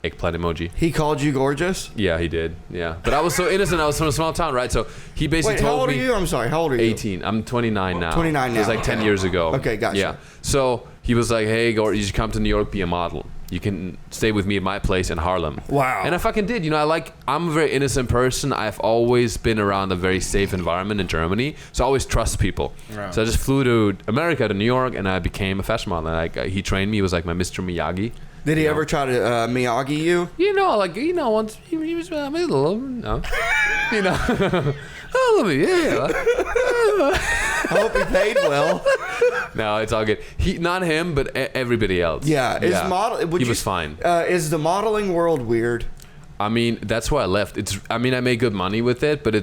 eggplant emoji. He called you gorgeous? Yeah, he did. Yeah, but I was so innocent. I was from a small town, right? So he basically Wait, told how old me. are you? I'm sorry. How old are you? 18. I'm 29 now. 29 It was now. like 10 years ago. Okay, gotcha. Yeah. So he was like, "Hey, you should come to New York, be a model. You can stay with me at my place in Harlem." Wow. And I fucking did. I'm a very innocent person. I've always been around a very safe environment in Germany, so I always trust people. Right. So I just flew to America, to New York, and I became a fashion model. And he trained me. He was like my Mr. Miyagi. Did he ever try to Miyagi you? Once he was a little, oh, let me, yeah. I hope he paid well. No, it's all good. Not him, but everybody else. Yeah. He was fine. Is the modeling world weird? I mean, that's why I left. I made good money with it, but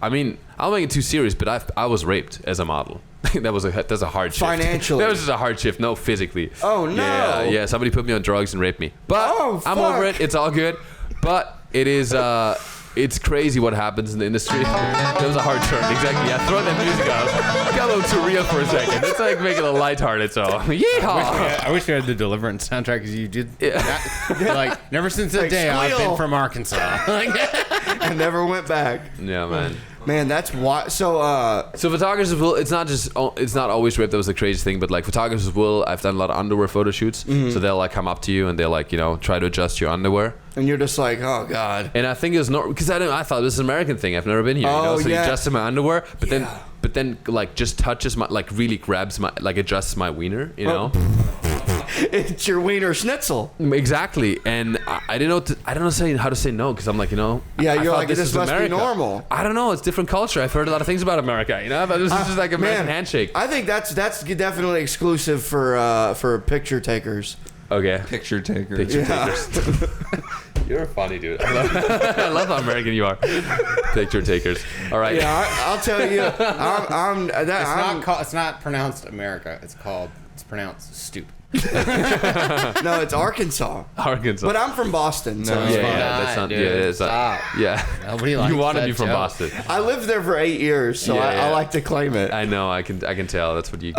I don't make it too serious, but I was raped as a model. That's a hard shift. Financially. That was just a hard shift. No, physically. Oh, no. Yeah. Somebody put me on drugs and raped me. But Oh, I'm over fuck. it. It's all good. But it is. It's crazy what happens in the industry. That was a hard turn. Exactly. Yeah, throw that music out. Got a little too real for a second. It's like making it lighthearted. So, yeehaw. I wish we had the Deliverance soundtrack because you did. Like, never since that Like, day I've squeal. been from Arkansas. I never went back. Yeah, man. Man, that's why. So, So photographers will. It's not always rape. That was the craziest thing. But like photographers will. I've done a lot of underwear photo shoots. Mm-hmm. So they'll like come up to you and they'll like try to adjust your underwear. and you're just like, oh god. And I think it was not because I thought this is an American thing. I've never been here. Oh, So yeah. he adjusted my underwear, but Yeah. then like just touches my really grabs my adjusts my wiener. It's your wiener schnitzel. Exactly. And I didn't know. I don't know how to say no because I'm like Yeah, I you're thought like, this is must be America. normal. I don't know. It's different culture. I've heard a lot of things about America. But this is just like American Man, handshake. I think that's definitely exclusive for picture takers. Okay. Picture taker. Picture takers. You're a funny dude. I love how American you are. Picture takers. All right. Yeah, I'll tell you. It's not pronounced America. It's pronounced stupid. No, it's Arkansas. Arkansas. But I'm from Boston. So yeah, that's not. Dude, Yeah, it's not. stop. Yeah. Nobody likes You want to that be from joke. Boston. I lived there for 8 years, so Yeah, I yeah. like to claim it. I know. I can tell. That's what you.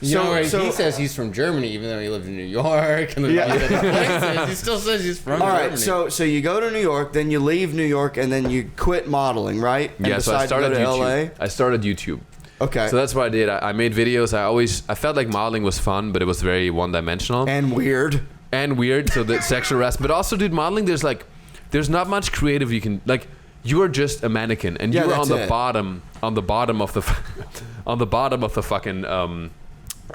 You know, he says he's from Germany, even though he lived in New York and Yeah. other places. He still says he's from All Germany. right, so you go to New York, then you leave New York, and then you quit modeling, right? And Yeah. So I decide started to go to YouTube. LA. I started YouTube. Okay. So that's what I did. I made videos. I felt like modeling was fun, but it was very one-dimensional And weird. and weird. So the sexual harassment, but also, dude, modeling. There's not much creative you can like. You are just a mannequin, and Yeah, you are on that's the it. bottom of the on the bottom of the fucking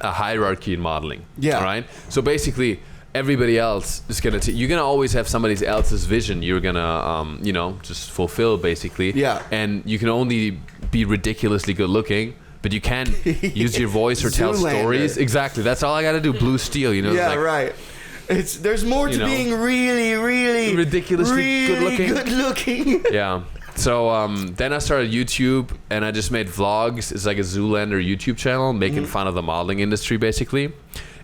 a hierarchy in modeling. Yeah. All right. So basically, everybody else is gonna. You're gonna always have somebody else's vision. You're gonna just fulfill basically. Yeah. And you can only be ridiculously good looking, but you can use your voice or tell Zoolander. stories. Exactly. That's all I got to do. Blue Steel, you know. Yeah, it's like, right. There's more to You know, being really, really ridiculously good-looking. Good looking. Yeah. So then I started YouTube, and I just made vlogs. It's like a Zoolander YouTube channel, making fun of the modeling industry, basically.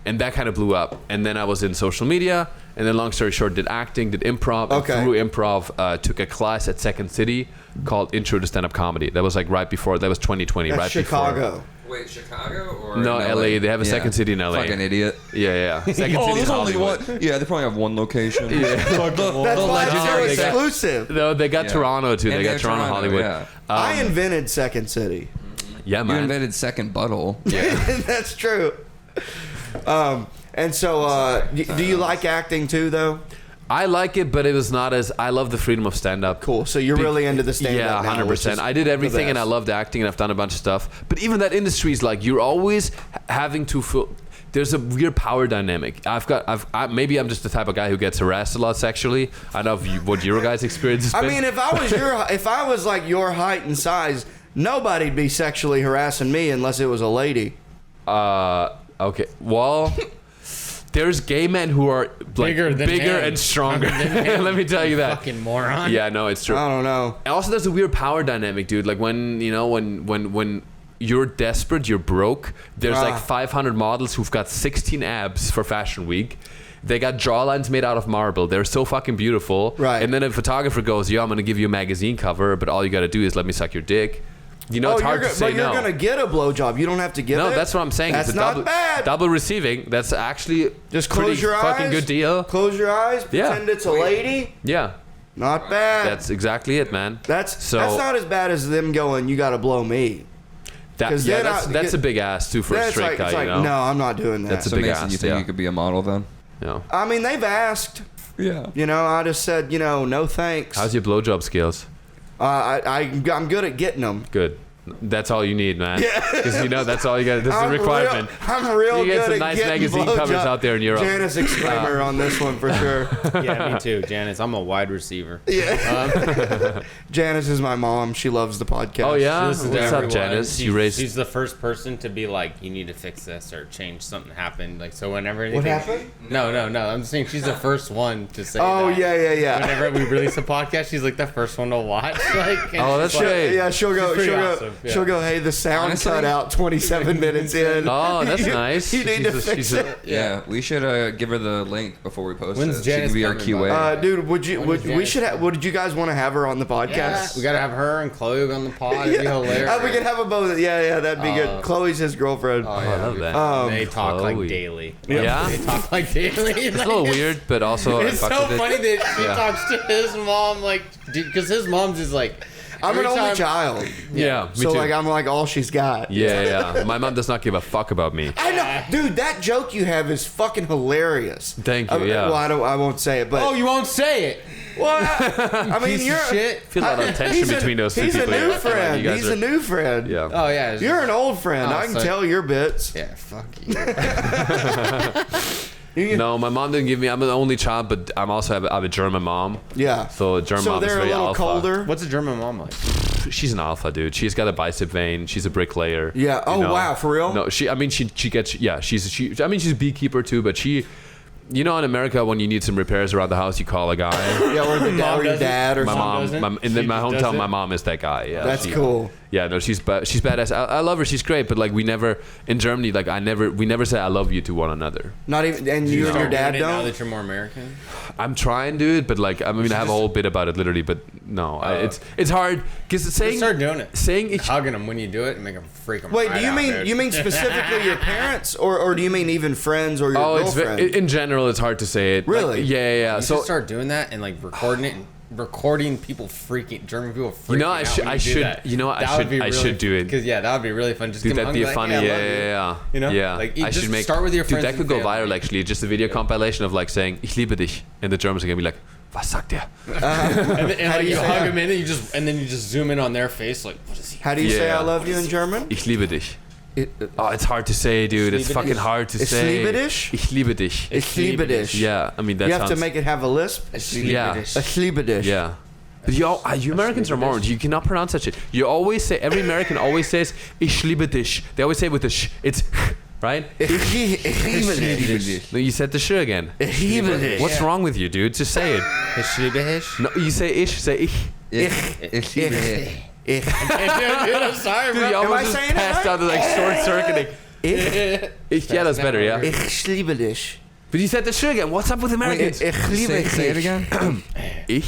And that kind of blew up. And then I was in social media, and then long story short, did acting, did improv. Okay. And through improv, took a class at Second City called Intro to Stand-Up Comedy. That was like right before, that was 2020, That's right Chicago. before. Wait, Chicago or No, in LA. They have a Second City in LA. Fucking idiot. Yeah. Second Oh, City in there's only Hollywood. one. Yeah, they probably have one location. That's why it's so legendary. They got- exclusive. No, they got Yeah. Toronto too. And They got Toronto, Hollywood. Yeah, I invented Second City. Yeah, you man. invented second butthole. That's true. And so, do you like acting too, though? I like it, but it was not as. I love the freedom of stand-up. Cool. So you're really into the stand-up Yeah, now, 100%. I did everything, and I loved acting, and I've done a bunch of stuff. But even that industry is like you're always having to. There's a weird power dynamic. Maybe I'm just the type of guy who gets harassed a lot sexually. I don't know what your guys' experience has I been. mean, if I was like your height and size, nobody'd be sexually harassing me unless it was a lady. Okay. Well, there's gay men who are like Bigger than him. and stronger. Let me tell you that. Fucking moron. Yeah, no, it's true. I don't know. And also, there's a weird power dynamic, dude. Like when you're desperate, you're broke. There's like 500 models who've got 16 abs for Fashion Week. They got jawlines made out of marble. They're so fucking beautiful. Right. And then a photographer goes, "Yo, I'm gonna give you a magazine cover, but all you gotta do is let me suck your dick." You know, it's hard to say but you're no. gonna get a blowjob. You don't have to give it. No, that's what I'm saying. That's it's a not double, bad. double receiving. That's actually Just pretty close your eyes. fucking good deal. Close your eyes. Yeah. Pretend it's a lady. Yeah, Not bad. that's exactly it, man. That's so not as bad as them going, "You got to blow me." that's a big ass too for a That's straight like, guy. it's like, you know? no, I'm not doing that. That's a So big Mason, ass, you think yeah. you could be a model then? No. I mean, they've asked. Yeah. You know, I just said, no thanks. How's your blowjob skills? I'm good at getting them. Good. That's all you need, man. Because you know that's all you got. This is a requirement. I'm real You get good some at nice getting magazine blowjob. covers out there in Europe. Janice exclaimer on this one for sure. Yeah, me too, Janice. I'm a wide receiver. Yeah. Janice is my mom. She loves the podcast. Oh yeah. This is What's up, everyone. Janice? She's, You raised. she's the first person to be like, you need to fix this or change something happened. Like, so whenever anything. What happened? No. I'm just saying she's the first one to say. Oh that. yeah. Whenever we release a podcast, she's like the first one to watch. Like, and Oh, she's that's like, right. Yeah, she'll go. pretty She'll go. awesome, yeah. She'll go. Hey, the sound Honestly- cut out 27 minutes in. Oh, that's nice. You need to fix it. Yeah, we should give her the link before we post When's it. She Janice can be our coming QA. Dude, would you? When is We Janice should. Would you guys want to have her on the podcast? Yeah, we gotta have her and Chloe on the pod. It'd be hilarious. We can have them both. Yeah, that'd be good. Chloe's his girlfriend. Oh, I yeah. love that. They talk Chloe. like daily. Yeah? They talk like daily. It's a little weird, but also I It's fuck so with it. funny that she Yeah. talks to his mom like, because his mom's is like. I'm an every only time- child, Yeah, me so too. like I'm like all she's got. yeah. My mom does not give a fuck about me. I know, dude. That joke you have is fucking hilarious. Thank you, yeah. Well, I won't say it, but Oh, you won't say it. well, I mean, Piece of you're shit. I feel a lot of tension between those two He's people. a new Yeah. friend. You guys He's are- a new friend. Yeah. Oh yeah. it's You're just- an old friend. Oh, I can so- tell your bits. Yeah, fuck you. No, my mom didn't give me. I'm an only child, but I have a German mom. Yeah. So a German So mom is they're a very little alpha. colder. What's a German mom like? She's an alpha, dude. She's got a bicep vein. She's a bricklayer. Yeah. Oh, you know? wow, for real? No, she gets. Yeah, she's a beekeeper too, but she. You know, in America, when you need some repairs around the house, you call a guy. Yeah, or the Mom or your doesn't? dad or My something. mom, in She my just does hometown, it? my mom is that guy. Yeah, That's cool. Yeah, no, she's badass. I love her. She's great, but like we never in Germany, like we never say I love you to one another. Not even, and you and your dad Doing it Now don't. that you're more American. I'm trying, dude, but like I mean, I have a whole bit about it literally, but no, it's hard because saying Start doing it. saying each. Hugging them when you do it and make them freak them. Wait, right do you out, mean dude. you mean specifically your parents, or do you mean even friends or your Oh, it's girlfriend? in general, it's hard to say it. Like, Really? yeah. You So should start doing that and like recording it and recording people freaking German people freaking You know, I out should- when I you do should- that. you know what, I That should- would be I really should do it. because that would be really fun. Just dude, give that'd be them funny. like, hey, I Yeah, love you. yeah. You know? Yeah. Like, I just should make. start with your Dude, friends that could and go family. viral actually. Just a video compilation of like saying "Ich liebe dich," and the Germans are gonna be like, "Was sagt er?" And, then, How like do you you say hug that? them in and then you just zoom in on their face like what is he? How do you say Yeah. I love you in German? Ich liebe dich. Oh, it's hard to say, dude. It's liebe fucking dich. hard to Ich say. liebe dich? Ich liebe dich. Ich liebe dich. Yeah, I mean that You have sounds. to make it have a lisp. Yeah. Ich liebe dich. Yeah. But you Americans are morons. You cannot pronounce that shit. You always say, every American always says, ich liebe dich. They always say it with the sh. It's right? No, you said the sh again. What's wrong with you, dude? Just say it. Ich liebe dich. No, you say ish, say ich. Ich liebe dich. Dude, I'm sorry, Dude, bro. you Am I almost just saying it passed right? out to like short circuiting. Ich, yeah, that's better, yeah. Ich liebe dich. But you said the sh again. What's up with Americans? Ich liebe Say it dich. again. Ich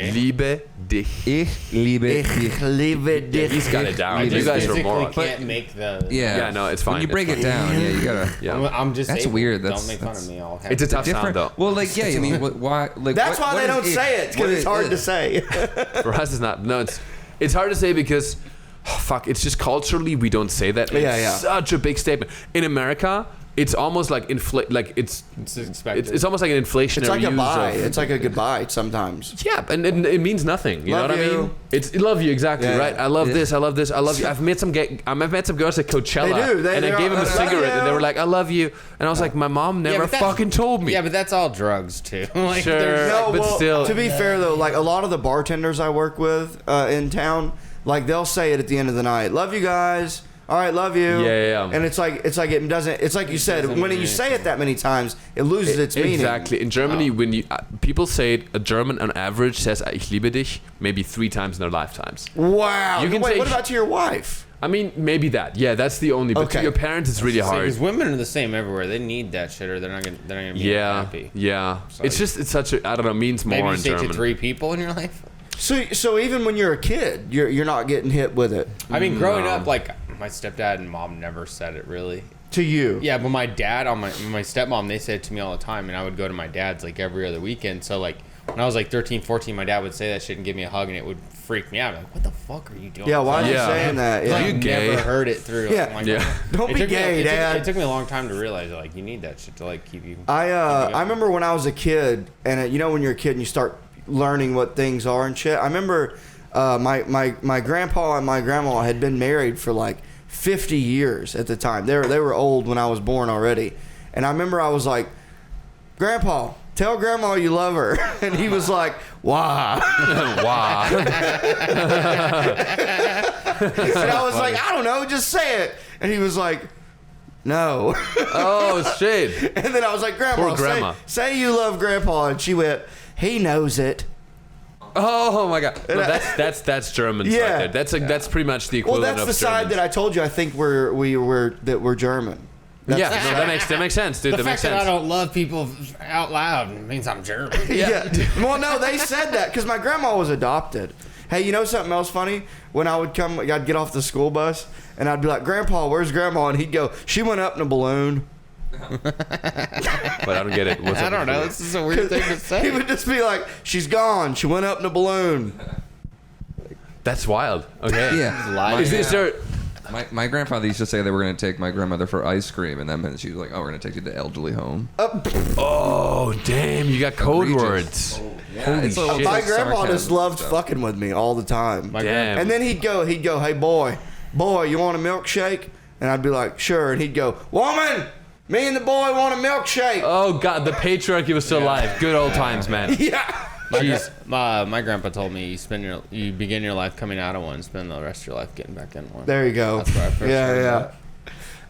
liebe dich. Ich liebe dich. Ich liebe dich. He's got it down. liebe You guys are Physically morons. can't make the. Yeah. Yeah, no, it's fine. When you break It's it down, yeah, you gotta. Yeah. I'm just. That's weird. That's- Don't make fun that's- of me. I'll have It's a tough sound, Different. though. Well, like, yeah, I mean, why? Like, That's why what they is don't say it, because What it's is hard it? to say. For us, it's not. No, it's hard to say because, fuck, it's just culturally we don't say that. Yeah, It's yeah. such a big statement. In America, it's almost like it's expected. it's almost like an inflationary It's like a use bye. of- It's like a goodbye sometimes. yeah, and it means nothing. You Love know what I you. mean? It's love you exactly Yeah. right. I love Yeah. this. I love this. I love you. I've met some girls at Coachella, They do. and I they're gave them a all, cigarette, and they "Love were like, "I love you," and I was like, "My mom never but that's- fucking told me." Yeah, but that's all drugs too. Like, Sure. there's- No, but well, still- to be fair though, like a lot of the bartenders I work with in town, like they'll say it at the end of the night. Love you guys. All right, love you. Yeah. And it's like it doesn't. It's like you said. doesn't When mean you say it anything. that many times, it loses its meaning. Exactly. In Germany, when you people say it, a German on average says "Ich liebe dich" maybe 3 times in their lifetimes. Wow. You can Wait, say what about to your wife? I mean, maybe that. Yeah, that's the only. But to Okay. your parents, it's really hard. Because women are the same everywhere. They need that shit, or they're not gonna be Yeah, happy. yeah. It's just it's such a I don't know means more Maybe you in say it to German. 3 people in your life. So even when you're a kid, you're not getting hit with it. I mean, growing up, like my stepdad and mom never said it really. To you. Yeah, but my dad on my stepmom, they said it to me all the time, and I would go to my dad's like every other weekend. So like when I was like 13, 14, my dad would say that shit and give me a hug, and it would freak me out. I'm like, what the fuck are you doing? Yeah. Why are you Yeah. saying that? Like, Yeah. you gay? never heard it through. Yeah. I'm like, Yeah. Don't It be took me- gay, Dad. It took me a long time to realize like you need that shit to like keep you. I remember when I was a kid, and you know when you're a kid and you start learning what things are and shit. I remember my grandpa and my grandma had been married for like 50 years at the time. They were old when I was born already, and I remember I was like, "Grandpa, tell Grandma you love her," and he was like, "Why?" wow. And I was like, "I don't know, just say it," and he was like, "No." Oh shit. And then I was like, "Grandma, Poor grandma. Say you love Grandpa," and she went, "He knows it." Oh my god. No, that's Germans Yeah. right there. That's pretty much the Well, equivalent that's of the side Germans. that I told you. I think we're German. Yeah, no, that makes sense, dude. The That makes fact that I sense. don't love people out loud means I'm German. Yeah. Well, no, they said that because my grandma was adopted. Hey, you know something else funny? When I would come, I'd get off the school bus and I'd be like, "Grandpa, where's Grandma?" And he'd go, "She went up in a balloon." But I don't get it. What's I up don't with know. you? This is a weird thing to He say. would just be like, "She's gone. She went up in a balloon." That's wild. Okay. Yeah. Is there? My grandfather used to say they were going to take my grandmother for ice cream, and that meant she was like, "Oh, we're going to take you to the elderly home." Oh damn! You got code Egregious. words. Yeah, it's shit. My like grandpa sarcasm just loved stuff. fucking with me all the time. Damn. And then he'd go, "Hey boy, you want a milkshake?" And I'd be like, "Sure." And he'd go, "Woman, me and the boy want a milkshake." Oh god, the patriarchy was still alive. Good old times, man. Yeah. Jeez. My grandpa told me you begin your life coming out of one, spend the rest of your life getting back in one. There you go. That's where I first heard that.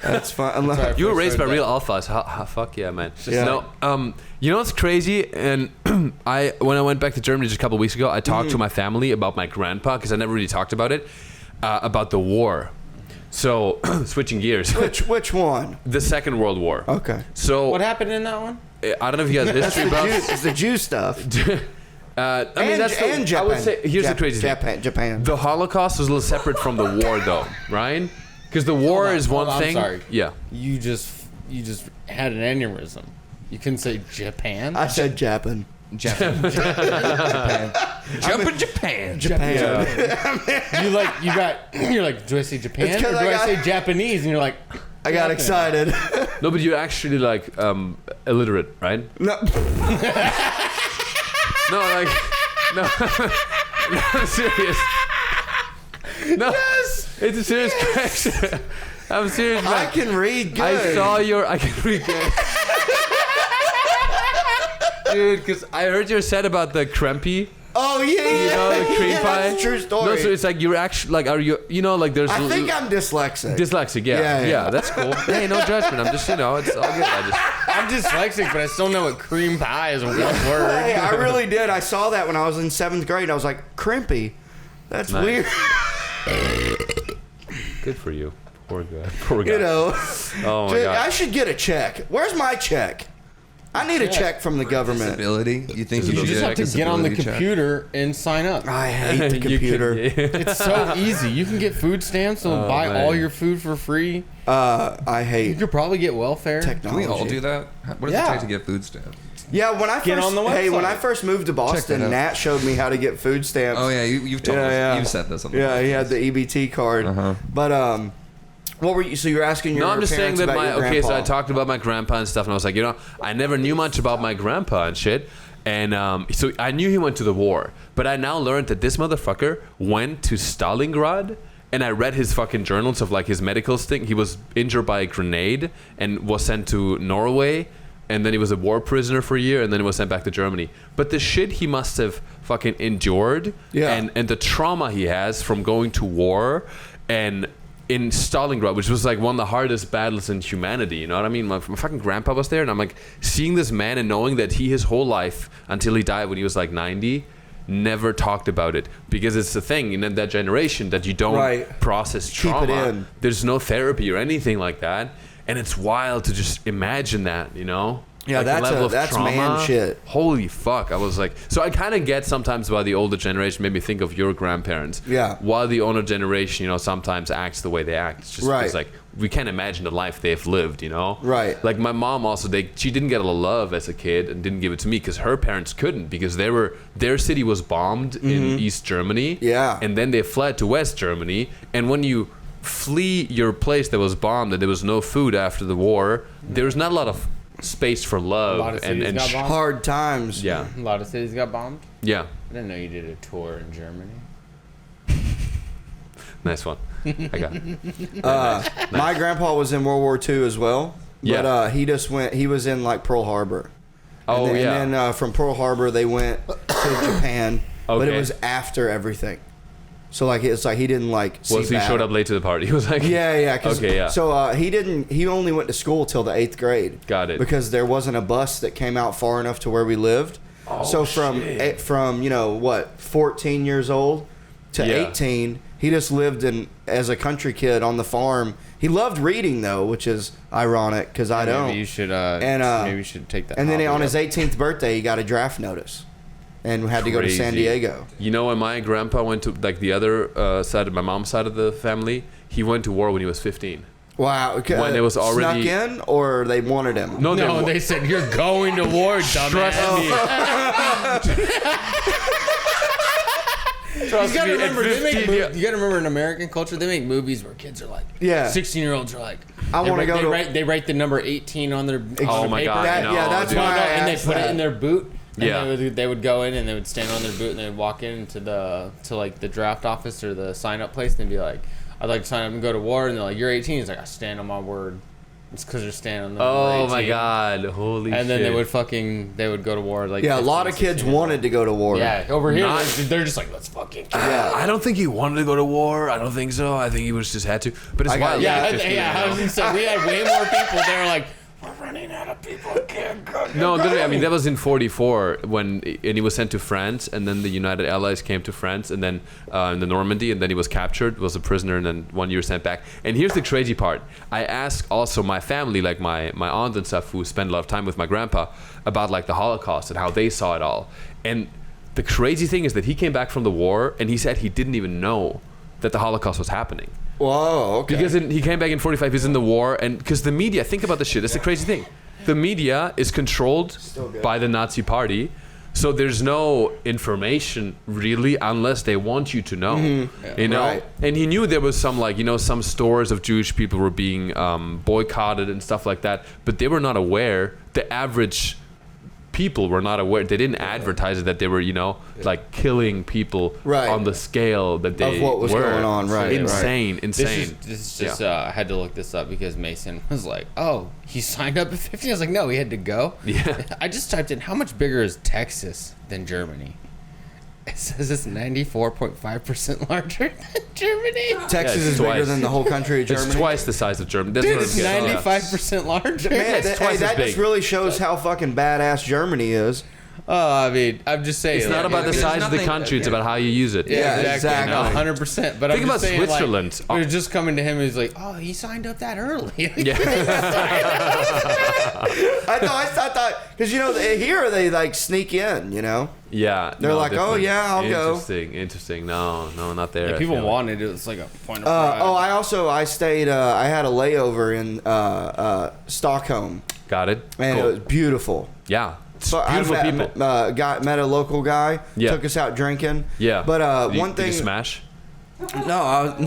That's fun. where I You were first raised by heard real that. alphas. Fuck yeah, man. Yeah. No, you know what's crazy? And when I went back to Germany just a couple weeks ago, I talked to my family about my grandpa because I never really talked about it, about the war. So switching gears, Which one? the Second World War. Okay. So What happened in that one? I don't know if you guys history buffs. It's the Jew stuff. I mean, that's the, and Japan. I would say here's the crazy thing. Japan. The Holocaust was a little separate from the war, though, right? Because the war is one hold on, thing. I'm sorry. Yeah. You just had an aneurysm. You couldn't say Japan. I said Japan. Japan. Jump in Japan. Japan. You're like, do I say Japan It's or 'cause do I I got- say Japanese? And you're like, I got excited. No, but you're actually like illiterate, right? No. No, like no, no, I'm serious. No, it's a serious question. I'm serious, man. I can read good. I can read good. Dude, because I heard your set about the Krempy. Oh yeah, yeah. You know, the cream Yeah, pie. that's a true story. No, so it's like you're actually like, are you? You know, like there's. I think I'm dyslexic. Dyslexic, yeah, that's cool. Hey, no judgment. I'm just, it's all good. I'm dyslexic, but I still know what cream pie is. One word. Hey, I really did. I saw that when I was in 7th grade. I was like, crimpy. That's Nice. weird. Good for you. Poor guy. You know. Oh my god. I should get a check. Where's my check? I need a check from the government. Disability? You think You you You just have to get on the computer and sign up. I hate the You computer. It's so easy. You can get food stamps and buy man. all your food for free. I You hate could probably get welfare. Can technology. we all do that? What does Yeah. it take to get food stamps? Yeah, when I Get first on the when website. I first moved to Boston, that out. Nat showed me how to get food stamps. Oh yeah, you've told us. Yeah. You've said this on the Yeah, he had the EBT card. Uh-huh. But what were you? So you're asking your No, I'm just saying parents that about your so I grandpa. talked about my grandpa and stuff, and I was like, I never knew much about my grandpa and shit. And so I knew he went to the war, but I now learned that this motherfucker went to Stalingrad. And I read his fucking journals of like his medical thing. He was injured by a grenade and was sent to Norway. And then he was a war prisoner for a year, and then he was sent back to Germany. But the shit he must have fucking endured, Yeah. and the trauma he has from going to war, and in Stalingrad, which was like one of the hardest battles in humanity, you know what I mean? My fucking grandpa was there, and I'm like seeing this man and knowing that he his whole life until he died when he was like 90 never talked about it, because it's the thing in that generation that you don't Right. process Keep trauma. it in. There's no therapy or anything like that. And it's wild to just imagine that, Yeah, Like the level of that's trauma. man shit. Holy fuck. I was like, so I kind of get sometimes why the older generation made me think of your grandparents. Yeah. Why the older generation, sometimes acts the way they act. It's just Right. because, like, we can't imagine the life they've lived, Right. Like, my mom also, she didn't get a lot of love as a kid and didn't give it to me because her parents couldn't, because their city was bombed in East Germany. Yeah. And then they fled to West Germany. And when you flee your place that was bombed and there was no food after the war, there was not a lot of space for love. A lot of cities got bombed. Hard times. Yeah. A lot of cities got bombed. Yeah. I didn't know you did a tour in Germany. Nice one. I got it. My grandpa was in World War II as well. Yeah. But he was in like Pearl Harbor. Oh, and then, yeah. And then from Pearl Harbor, they went to Japan. But it Okay. was after everything. So like it's like he didn't like see Well, so he showed battle. up late to the party. He was like, Yeah. Okay, yeah. So he only went to school till the 8th grade. Got it. Because there wasn't a bus that came out far enough to where we lived. So from 14 years old to Yeah. 18, he just lived as a country kid on the farm. He loved reading though, which is ironic because I don't. Maybe you should. Maybe you should take that. And then hobby on up. his 18th birthday, he got a draft notice, and had to go to San Crazy. Diego. When my grandpa went to like the other side of my mom's side of the family, he went to war when he was 15. Wow. When it was already- snuck in, or they wanted him. No, No, they said you're going to war, dumbass. Trust You gotta me, remember, at 15, you gotta remember in American culture, they make movies where kids are like, Yeah. 16-year-olds are like, I they wanna write- go they to- write, they write the number 18 on their Oh on my paper. God, no, that's dude. why I and they asked put that. it in their boot. And Yeah. they would go in and they would stand on their boot and they would walk into the draft office or the sign up place and they'd be like, I'd like to sign up and go to war, and they're like, you're 18. He's like, I stand on my word. It's because they're standing on the Oh number my 18. God! Holy shit! And then they would go to war like Yeah, a 15, lot of kids 16 years wanted to go to war. old. Yeah, over here Not- they're just like, let's fucking kill. Yeah. I don't think he wanted to go to war. I don't think so. I think he was just had to. But it's I got- wild. yeah, Like, 15, I was gonna say, we had way more people. They were like, we're running out of people. Can't go. No, literally, I mean that was in '44 and he was sent to France, and then the United Allies came to France, and then in the Normandy, and then he was captured, was a prisoner, and then 1 year sent back. And here's the crazy part: I asked also my family, like my aunt and stuff, who spent a lot of time with my grandpa, about like the Holocaust and how they saw it all. And the crazy thing is that he came back from the war, and he said he didn't even know that the Holocaust was happening. Whoa. Okay. Because he came back in 45, he's in the war, and because the media, think about this shit, that's the crazy thing. The media is controlled by the Nazi party, so there's no information really unless they want you to know. You know? Right. And he knew there was some some stores of Jewish people were being boycotted and stuff like that, but they were not aware. The average people were not aware. They didn't advertise it that they were, like killing people Right. on the scale that they Of what was were. going on, right, Insane, right. insane. This is just I had to look this up because Mason was like, oh, he signed up at 15. I was like, no, he had to go. Yeah. I just typed in, how much bigger is Texas than Germany? It says it's 94.5% larger than Germany. Texas it's is bigger twice. than the whole country of Germany. It's twice the size of Germany. That's Dude, what it's I'm getting. 95% larger. Man, it's that, twice hey, as that big. just really shows how fucking badass Germany is. Oh, I mean, I'm just saying. It's not about the there's size of the nothing- country. It's about how you use it. Yeah, exactly. 100%. But Think I'm about just saying, Switzerland. Like, we were just coming to him. He's like, "Oh, he signed up that early." Yeah. I thought because here they like sneak in. Yeah. They're like, "Oh, different. yeah, I'll go." Interesting. No, not there. Yeah, I people feel like. wanted it. It's like a point of pride. I stayed. I had a layover in Stockholm, Got it. and Cool. it was beautiful. Yeah. It's So beautiful I people. met a local guy. Yeah. Took us out drinking. Yeah. But Did you- one Did thing. you smash? No. I'm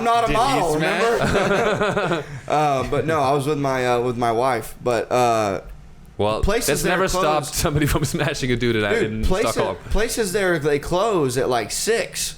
not a Did he model. smash? Remember? But no, I was with my wife. But Well, Places that's that are never stopped closed. somebody from smashing a dude in Stockholm. places there they close at like 6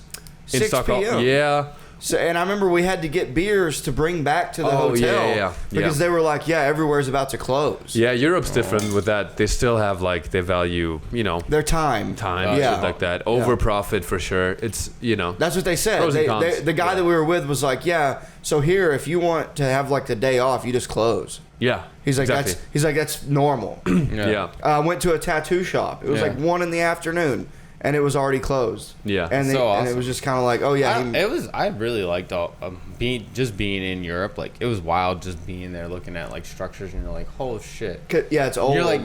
In Stockholm. p.m. Yeah. So, and I remember we had to get beers to bring back to the Oh, hotel yeah. because they were like, yeah, everywhere's about to close. Yeah, Europe's different with that. They still have like they value, Their time. shit like that. Over profit for sure. It's That's what they said. Pros and cons. The guy that we were with was like, yeah. So here, if you want to have like the day off, you just close. yeah. He's like, exactly. that's normal. Yeah. I went to a tattoo shop. It was like 1 PM, and it was already closed. Yeah. and, So and it awesome. was just kind of like, oh yeah, I really liked being in Europe. Like, it was wild just being there, looking at like structures, and you're like, "Holy shit!" yeah, it's old. You're like,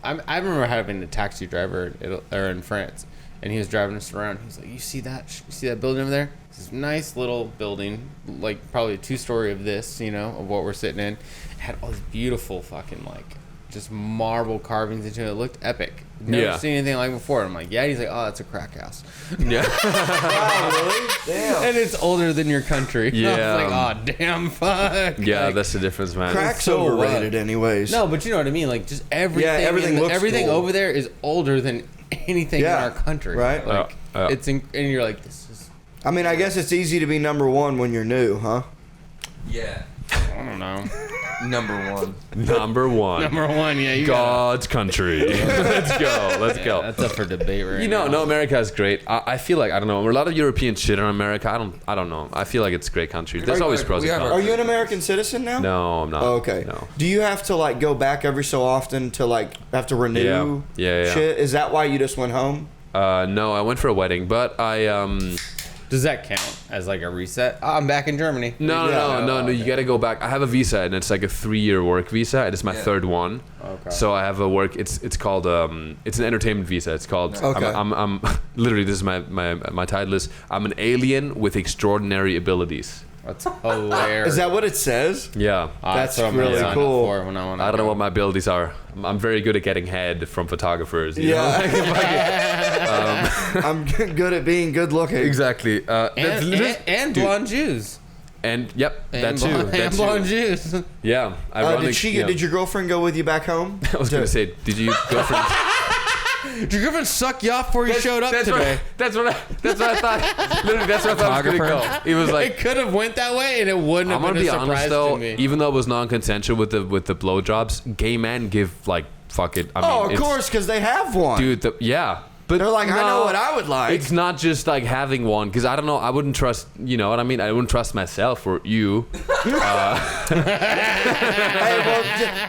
I remember having a taxi driver in France, and he was driving us around. He's like, "You see that? You see that building over there? It's this nice little building, like probably a 2-story of this, of what we're sitting in. It had all these beautiful fucking like just marble carvings into it. It looked epic. Never seen anything like before." I'm like, "Yeah." He's like, "Oh, that's a crack house." Yeah. wow, really? Damn. And it's older than your country. Yeah. I was like, "Oh, damn, fuck." Yeah, Like, that's the difference, man. Crack's so overrated, anyways. no, but you know what I mean. Like, just everything. everything looks everything cool. over there is older than anything in Yeah, our country. right? Like, Yeah. and you're like, this is. I mean, I guess it's easy to be number one when you're new, huh? Yeah. I don't know. Number one. Number one. Number one, yeah. You God's country. Let's go. Let's go. That's up for debate right now. No, America is great. I feel like, I don't know, a lot of Europeans shit on America. I don't know. I feel like it's a great country. There's always pros and Are cons. you an American citizen now? No, I'm not. Oh, okay. No. Do you have to like go back every so often to like have to renew Yeah. shit? Is that why you just went home? No, I went for a wedding, but I Does that count as like a reset? Oh, I'm back in Germany. No. You got to go back. I have a visa, and it's like a 3-year work visa. And it's my third one. Okay. So I have a work. It's called it's an entertainment visa. It's called. Okay. I'm literally, this is my title is I'm an alien with extraordinary abilities. That's hilarious. Is that what it says? Yeah. That's what I'm gonna really sign up cool. for when I want. I don't know what my abilities are. I'm very good at getting head from photographers. you know? Yeah. I'm good at being good looking. Exactly. And blonde Jews. And yep, And that too. blonde, That and too. blonde Jews. Yeah. Did your girlfriend go with you back home? I was gonna say, did you go for? Did your girlfriend suck you off before you showed up that's today? That's what I thought. Literally, that's what I thought it was gonna go. He was like, It could have went that way, and it wouldn't have I'm gonna been be a surprise honest though. to me. Even though it was non-consensual with the blowjobs, gay men give like fuck it. I mean, Oh, of it's- course, because they have one. dude. But They're like, I know what I would like. It's not just like having one, because I don't know. I wouldn't trust. You know what I mean? I wouldn't trust myself or you. Hey, well,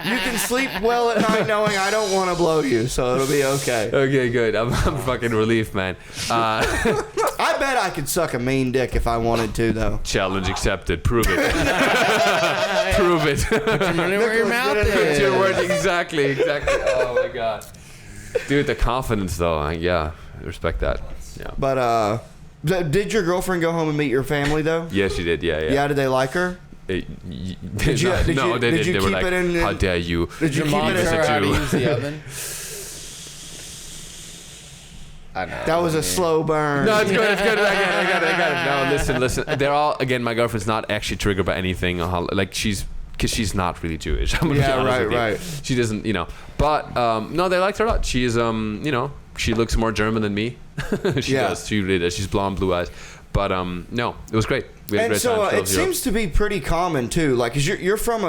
you can sleep well at night knowing I don't want to blow you, so it'll be okay. Okay, good. I'm fucking relieved, man. I bet I could suck a mean dick if I wanted to, though. Challenge accepted. Prove it. Prove it. Money where your mouth Nicholas, Put is. your word. Exactly. Oh my god. Dude, the confidence though. Yeah, I respect that. Yeah. But did your girlfriend go home and meet your family though? Yeah, she did. Yeah. Yeah, did they like her? Did you- no, did you- they did did. you They were keep like, it in- "How dare you?" Did you Your keep mom it Keep taught it her how to Jew. use the oven? I know. That was a slow burn. No, it's good. It's good. I got it. No, listen. They're all, again, my girlfriend's not actually triggered by anything. Like because she's not really Jewish. I'm gonna be Yeah, honest with you. right. She doesn't, But no, they liked her a lot. She is, she looks more German than me. She Yeah. does. She really does. She's blonde, blue eyes. But no, it was great. We had a And great so time. it seems to be pretty common too. Like, 'cause you're from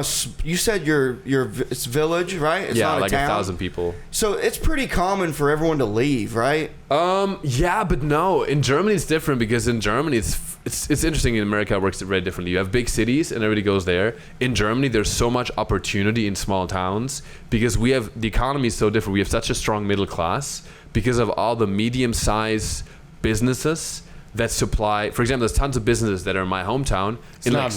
you said it's village, right? It's yeah, not like a town. 1,000 people. So it's pretty common for everyone to leave, right? Yeah, but no. In Germany, it's different because in Germany, it's interesting. In America, it works very differently. You have big cities, and everybody goes there. In Germany, there's so much opportunity in small towns because the economy is so different. We have such a strong middle class because of all the medium-sized businesses that supply. For example, there's tons of businesses that are in my hometown. It's not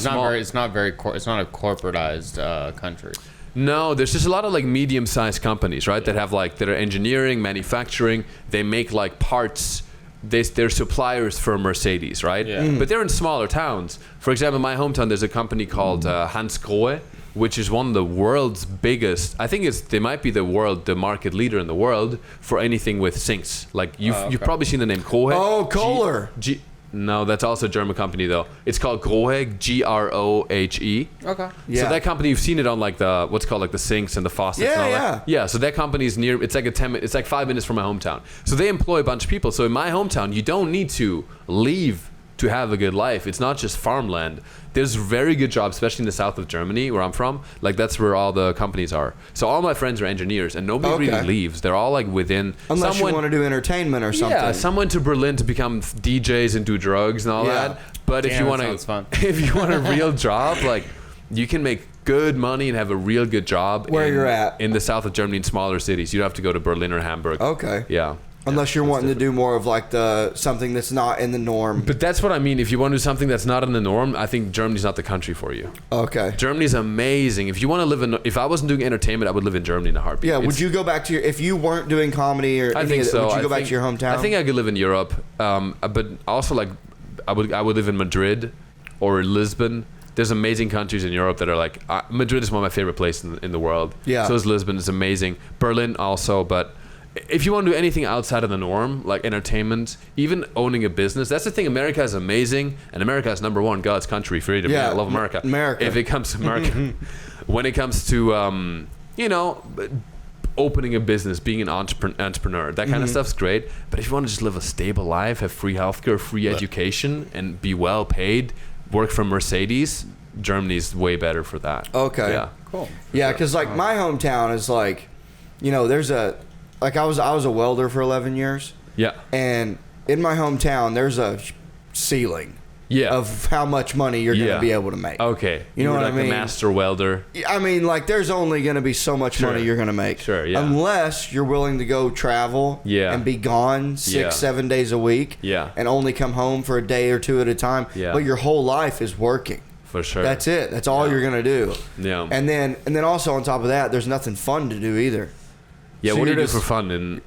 a corporatized country. No, there's just a lot of like medium-sized companies, right? That have like that are engineering, manufacturing. They make like parts. They're suppliers for Mercedes, right? Yeah. But they're in smaller towns. For example, in my hometown, there's a company called Hans Grohe, which is one of the world's biggest. I think they might be the market leader in the world for anything with sinks. Like you've probably seen the name Grohe. Oh, Kohler. No, that's also a German company though. It's called Grohe, Grohe. Okay. Yeah. So that company, you've seen it on like what's called like the sinks and the faucets. Yeah, and all yeah. that. Yeah. So that company's near. It's like it's like 5 minutes from my hometown. So they employ a bunch of people. So in my hometown, you don't need to leave to have a good life. It's not just farmland. There's very good jobs, especially in the south of Germany, where I'm from. Like that's where all the companies are. So all my friends are engineers, and nobody really leaves. They're all like within. Unless you want to do entertainment or something. Yeah, some went to Berlin to become DJs and do drugs and all that. But if you want if you want a real job, like you can make good money and have a real good job where you're at in the south of Germany in smaller cities. You don't have to go to Berlin or Hamburg. Okay. Yeah. Unless you're wanting to do more of like something that's not in the norm. But that's what I mean. If you want to do something that's not in the norm, I think Germany's not the country for you. Okay. Germany's amazing. If you want to live if I wasn't doing entertainment, I would live in Germany in a heartbeat. Yeah. Would you go back to if you weren't doing comedy or I think so. would you go back to your hometown? I think I could live in Europe. But also like I would live in Madrid or Lisbon. There's amazing countries in Europe that are like Madrid is one of my favorite places in the world. Yeah. So is Lisbon. It's amazing. Berlin also, but if you want to do anything outside of the norm, like entertainment, even owning a business, that's the thing. America is amazing, and America is number one, God's country, freedom. Yeah, I love America. If it comes to America, when it comes to opening a business, being an entrepreneur, that kind of stuff's great. But if you want to just live a stable life, have free healthcare, free education, and be well paid, work for Mercedes, Germany's way better for that. Okay. Yeah. Cool. Yeah, because like my hometown is like, there's I was a welder for 11 years. Yeah. And in my hometown, there's a ceiling. Yeah. Of how much money you're going to be able to make. Okay. You know what I mean? A master welder. I mean, like, there's only going to be so much money you're going to make. Sure, yeah. Unless you're willing to go travel and be gone 6-7 days a week. Yeah. And only come home for a day or two at a time. Yeah. But your whole life is working. For sure. That's it. That's all you're going to do. Yeah. And then also on top of that, there's nothing fun to do either. Yeah, So what do you you're do for fun? And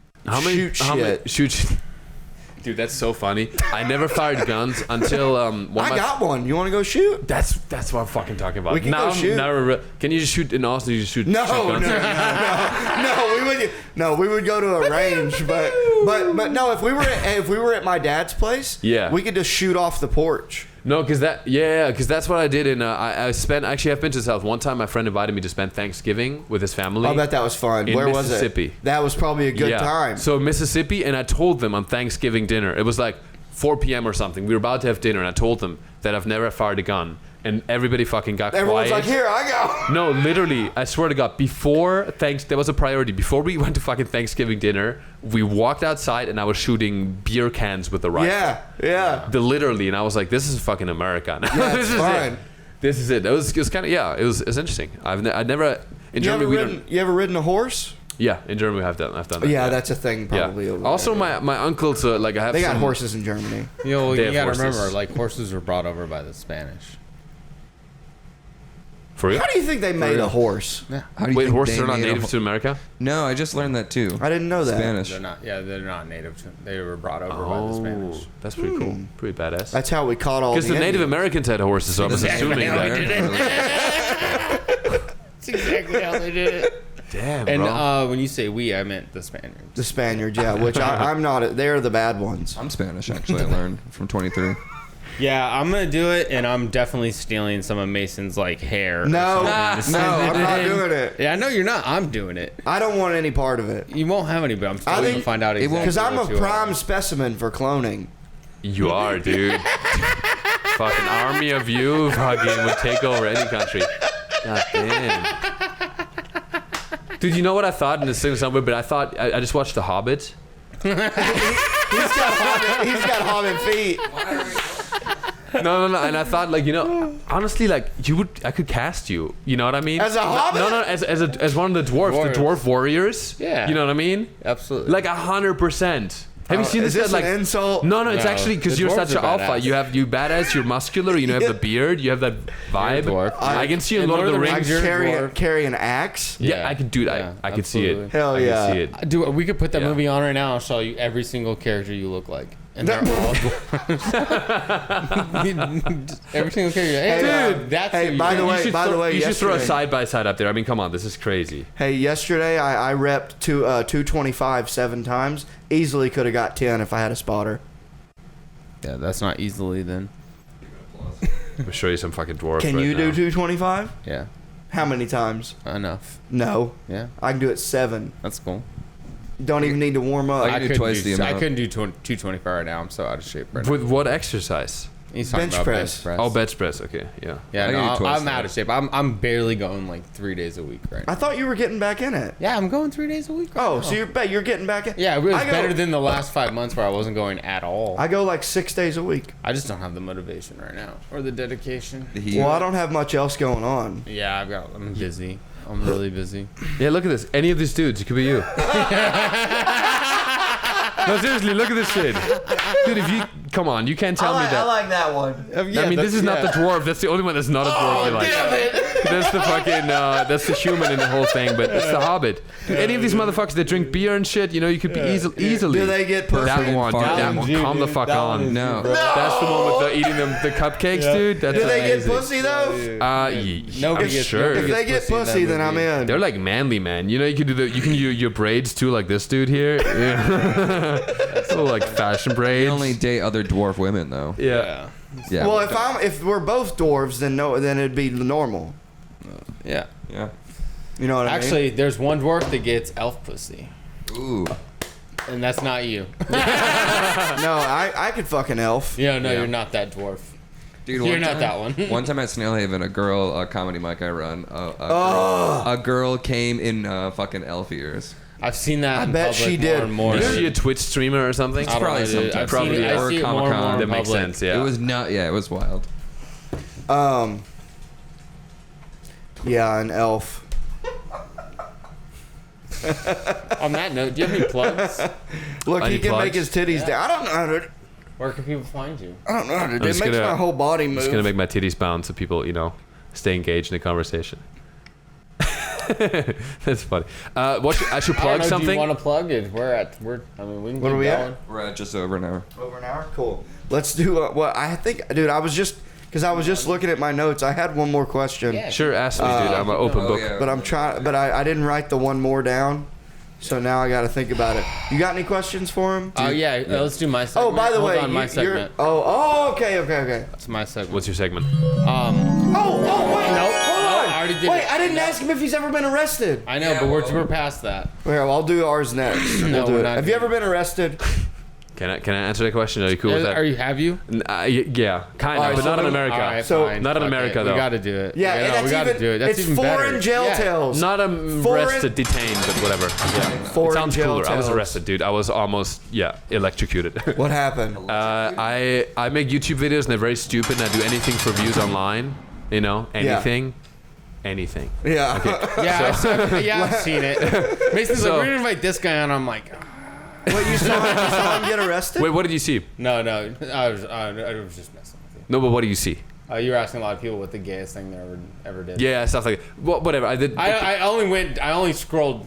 shoot. Dude, that's so funny. I never fired guns until I got one. You want to go shoot? That's what I'm fucking talking about. We can go shoot. Can you just shoot in Austin? You just shoot. No, shoot guns? no. We would go to a range, but no. If we were at my dad's place, we could just shoot off the porch. No, because that's what I did. I've been to the South. One time, my friend invited me to spend Thanksgiving with his family. I bet that was fun. In Where was it? Mississippi. That was probably a good time. So Mississippi, and I told them on Thanksgiving dinner. It was like 4 p.m. or something. We were about to have dinner, and I told them that I've never fired a gun. And everybody fucking got Everyone's quiet. like, here, I go. No, literally, I swear to God, that was a priority. Before we went to fucking Thanksgiving dinner, we walked outside and I was shooting beer cans with the rifle. Yeah. Literally, and I was like, this is fucking America now. Yeah, this is fine. it. This is it. It was kind of, it was interesting. I'd never, in Germany, You ever ridden a horse? Yeah, in Germany I've done that. Yeah, that's a thing probably. Over also, there. my uncles, I have they got horses in Germany. You gotta remember, like, horses were brought over by the Spanish. For real? How do you think they made a horse? Yeah. How do you Wait, think horses they are not made a native to America? No, I just learned that too. I didn't know that. Spanish. They're not native to. They were brought over by the Spanish. That's pretty cool. Pretty badass. That's how we caught all Because the Native Indians. Americans had horses, so I was assuming that. That's exactly how they did it. Damn, And bro. when you say we, I meant the Spaniards. The Spaniards, yeah, which I'm not. They're the bad ones. I'm Spanish, actually. I learned from 23. Yeah, I'm gonna do it, and I'm definitely stealing some of Mason's hair. No, I'm not doing it. Yeah, I know you're not. I'm doing it. I don't want any part of it. You won't have any, but I'm still I gonna think find out exactly. Because I'm a what you prime are. specimen for cloning. You are, dude. Fucking army of you fucking would take over any country. God damn. Dude, you know what I thought in the same somewhere, but I thought I just watched The Hobbit. He's got Hobbit feet. No, and I thought, like, you know, honestly, like, I could cast you. You know what I mean? As a Hobbit? No, as one of the dwarf warriors. Yeah. You know what I mean? Absolutely. Like 100%. Have you seen Is this? this Like, an insult? no, it's No, actually because the you're dwarves such an are alpha. badass. You badass. You're muscular. You know, have the beard. You have that vibe. dwarf. I can see you in In Lord of the Lord of the Rings. Rings, Carry an axe. Yeah, I can do that. Yeah, I can see it. absolutely. Hell I yeah. can see it. Dude, we could put that Yeah. movie on right now. I'll show you every single character you look like. And they're all every single character. Hey, Dude, that's hey, who you by the are. way, you should throw a yesterday- side by side up there. I mean, come on, this is crazy. Hey, yesterday I repped 225 7 times. Easily could have got 10 if I had a spotter. Yeah, that's not easily then. I'll show you some fucking dwarf. Can right you do now. 225? Yeah, How many times? enough. No. Yeah, I can do it 7. that's cool. Don't even need to warm up. I can do twice the I amount. couldn't do 225 right now. I'm so out of shape right now. With what exercise? He's talking bench about press. bench press. Oh, bench press. Okay, yeah. Yeah, I can do no, twice I'm that. out of shape. I'm barely going like 3 days a week right now. I thought you were getting back in it. Yeah, I'm going 3 days a week. Right Oh, now. so you're getting back in? Yeah, it was I go- better than the last 5 months where I wasn't going at all. I go like 6 days a week. I just don't have the motivation right now or the dedication. Well, I don't have much else going on. Yeah, I'm busy. I'm really busy. Yeah, look at this. Any of these dudes, it could be you. No, seriously, look at this shit. Dude, if you... Come on, you can't tell me that. like that one. I mean, this is not the dwarf. That's the only one that's not a dwarf. you like. That's the fucking... that's the human in the whole thing, but it's the Hobbit. Dude, any of these motherfuckers that drink beer and shit, you know, you could be easily... Do they get pussy? That one, dude. That one. Calm the fuck on. No. That's the one with the eating the cupcakes, dude. That's Do they get amazing. pussy though? Nobody I'm gets- sure. If they get pussy, then I'm in. They're like manly, man. You know, you can do your braids too, like this dude here. Yeah. Little like fashion braids. You only date other dwarf women though. Yeah. Yeah. Well, if we're both dwarves, then it'd be normal. Yeah. Yeah. You know what I mean? Actually, there's one dwarf that gets elf pussy, Ooh. and that's not you. no, I could fucking elf. Yeah, no, Yeah. you're not that dwarf. Dude, You're not that one. One time at Snailhaven, a comedy mic I run, a girl came in fucking elf ears. I've seen that. I in bet public she did. more and more. Is she a Twitch streamer or something? I don't probably know, dude. sometime. I've Probably, seen it, yeah. I see it more and more Comic-Con. in That makes public. sense. Yeah. It was not. Yeah, it was wild. Yeah, an elf. On that note, do you have any plugs? Look, Any he can plugs? make his titties down. I don't know how to. Where can people find you? I don't know how to. It just makes gonna- my whole body I'm move. just gonna make my titties bounce so people, you know, stay engaged in the conversation. That's funny. I should plug I don't know, something. Do you want to plug it? I mean, we can What keep are we at? going. We're at just over an hour. Over an hour? Cool. Let's do what I think, dude. I was just looking at my notes. I had one more question, Yeah. Sure, ask me, dude. I'm an open book. yeah. but I'm trying. But I didn't write the one more down, so now I got to think about it. You got any questions for him? Oh yeah, let's do my segment. Oh, by the Hold way, on, my you're. segment. Okay. That's my segment. What's your segment? Oh, wait. Nope. Hold on. I already did Wait, it. I didn't ask him if he's ever been arrested. I know, but we're past that. Well, I'll do ours next. No, We'll do we're it. not Have you doing ever been arrested? Can I answer that question? Are you cool with that? Have you? Yeah, kind of, Alright, but so not in then- America. Alright, So- fine. Not in Fuck America, it. though. We got to do it. Yeah, and that's we got to even. do it. That's it's even foreign better. jail Yeah. tales. Not Foreign- arrested, detained, but whatever. Yeah. It Foreign sounds jail cooler. I was tales. arrested, dude. I was almost, electrocuted. What happened? I make YouTube videos and they're very stupid and I do anything for views online. You know, anything. Anything. Yeah. Yeah, I've seen it. Mason's So- like, we're gonna invite this guy on. I'm like, What, you saw him get arrested? Wait, what did you see? no, I was just messing with you. No, but what do you see? You were asking a lot of people what the gayest thing they ever did. Yeah, stuff like whatever. I did. I only scrolled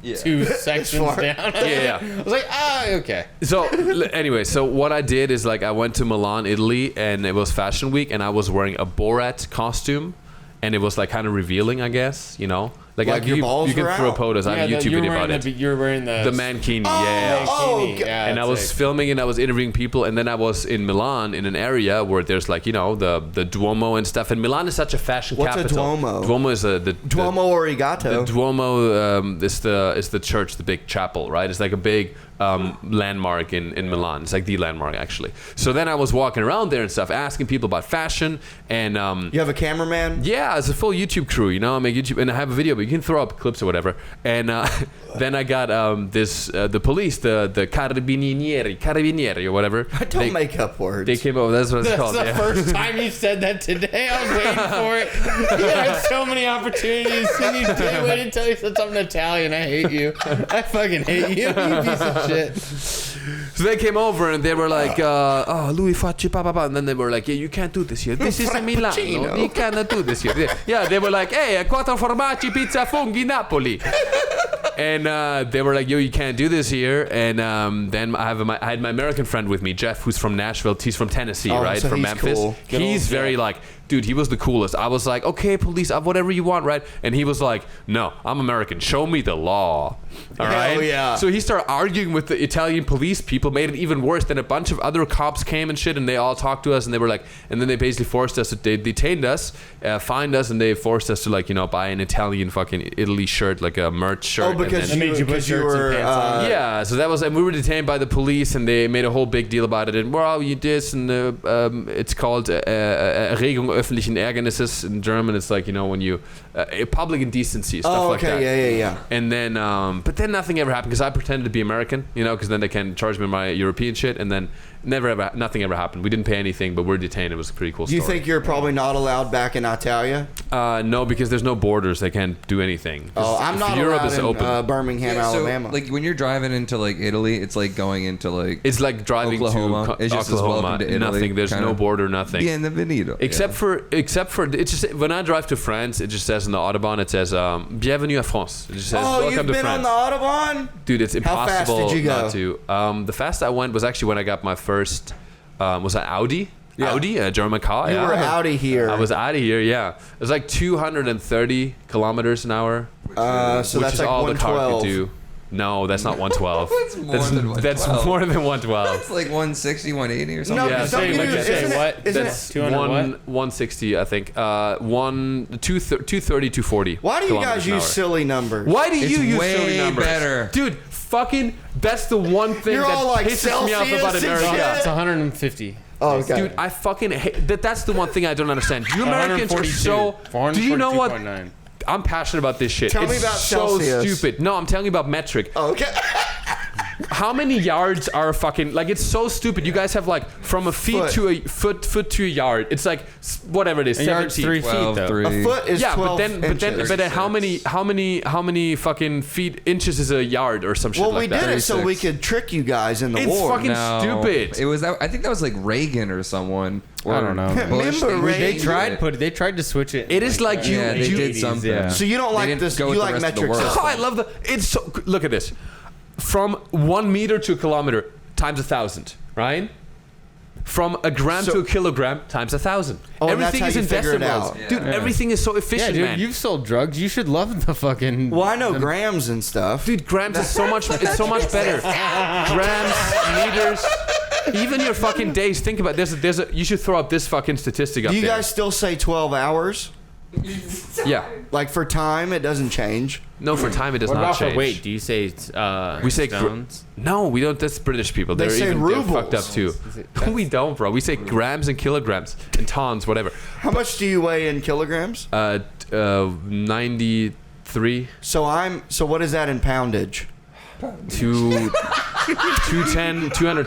2 sections Smart. down. Yeah. I was like, okay. So anyway, so what I did is like I went to Milan, Italy, and it was Fashion Week, and I was wearing a Borat costume, and it was like kind of revealing, I guess, you know. Like your balls you can were throw out? photos. I have a YouTube video about it. You were wearing the mankini. Yeah. yeah. And I was filming and I was interviewing people, and then I was in Milan in an area where there's like, you know, the Duomo and stuff. And Milan is such a fashion What's capital. a Duomo? Duomo is the Duomo Origato. The Duomo is the church, the big chapel, right? It's like a big landmark in Milan. It's like the landmark, actually. So then I was walking around there and stuff, asking people about fashion. And you have a cameraman? yeah, it's a full YouTube crew, you know. I make YouTube, and I have a video, but you can throw up clips or whatever. And then I got the police, the carabinieri or whatever. I don't make up words. They came over. That's what it's That's called. the Yeah. first time you said that today. I was waiting for it. You had so many opportunities, and you did wait until you said something Italian. I hate you. I fucking hate you. You piece of shit. So they came over and they were like, "Oh, Louis facci pa pa pa," and then they were like, "Yeah, you can't do this here. This is a Milano. You cannot do this here." Yeah, they were like, "Hey, quattro formaggi, pizza funghi, Napoli." And they were like, "Yo, you can't do this here." And then I had my American friend with me, Jeff, who's from Nashville. He's from Tennessee, right? So from he's Memphis. cool. He's very like, dude, he was the coolest. I was like, "Okay, police, whatever you want, right?" And he was like, "No, I'm American. Show me the law." All right. Hell yeah. So he started arguing with the Italian police people, made it even worse. Then a bunch of other cops came and shit, and they all talked to us, and they were like, and then they basically forced us. They detained us, fined us, and they forced us to, like, you know, buy an Italian fucking Italy shirt, like a merch shirt. Oh, because and then, made you put shirts and pants on. yeah, so that was, and we were detained by the police, and they made a whole big deal about it. And well, you this, and it's called Erregung öffentlichen Ärgernisses in German. It's like, you know, when you public indecency, stuff like that. Yeah. And then, but then nothing ever happened because I pretended to be American, you know, because then they can charge me my European shit, and then nothing ever happened. We didn't pay anything, but we're detained. It was a pretty cool Do you story. think you're probably not allowed back in Italia? No, because there's no borders. They can't do anything. Oh, I'm not Europe allowed is in open. Birmingham, Alabama. So, like, when you're driving into, like, Italy, it's like going into, like, It's like driving Oklahoma. to It's just as Oklahoma. welcome to Italy, Nothing. There's kinda. no border. Nothing. Bienvenido. Except for it's just when I drive to France, it just says on the Autobahn, it says Bienvenue à France. It just says oh, welcome you've to been France. on the Autobahn? Dude, it's How fast impossible did you go? not to. The fastest I went was actually when I got my first. Was that Audi? Yeah. Audi, a German car. You yeah. were out of here. I was out of here. Yeah, it was like 230 kilometers an hour. So which that's is like all the car 112. could do. No, that's not 112. That's more than 112. That's more than 112. It's like 160, 180 or something. No, Yeah, don't say you what do- you say, isn't it- what? isn't That's it- 200 what? 160, I think. 230, 240. Why do you kilometers guys an use hour. silly numbers? Why do you It's use way silly numbers? better. Dude, fucking, that's the one thing You're that all like pisses me off Celsius about and America. shit. It's 150. Oh, okay. Dude, I fucking hate that's the one thing I don't understand. You Americans are so. Do you know what? 442.9. I'm passionate about this shit. Tell it's me about so Celsius. stupid. No, I'm telling you about metric. Okay. How many yards are fucking like? It's so stupid. You guys have like from a feet Foot. to a foot to a yard. It's like whatever it is. A yard's 17. 3 feet, 12, though. 3. A foot is Yeah, 12 but then inches. how many fucking feet inches is a yard or some shit Well, like we that? did it so we 36. could trick you guys in the It's war. fucking stupid. It was that. I think that was like Reagan or someone. I don't know. Bush. Remember They Reagan? They tried to switch it. It is like you. Yeah, they you did something. Yeah. So you don't They like didn't this? go with You the like rest of the metric world. system? Oh, I love the. It's so. Look at this. From 1 meter to a kilometer times 1,000, right? From a gram So- to a kilogram times 1,000. Oh, and that's Everything how is you in figure it decimals, out. dude. Yeah. Everything is so Yeah, efficient, dude, man. you've sold drugs. You should love the fucking. Well, I know grams and stuff. Dude, grams is so much. It's so much better. Grams, meters, even your fucking days. Think about this. You should throw up this fucking statistic up Do you there. guys still say 12 hours? Yeah. Like for time, it doesn't change. No, for time it does What not about change. for weight? Do you say We say stones? No, we don't. That's British people. They They're say even rubles. fucked up too. No, we don't, bro. We say grams and kilograms and tons, whatever. How much do you weigh in kilograms? 93 So what is that in poundage? to 210, 200,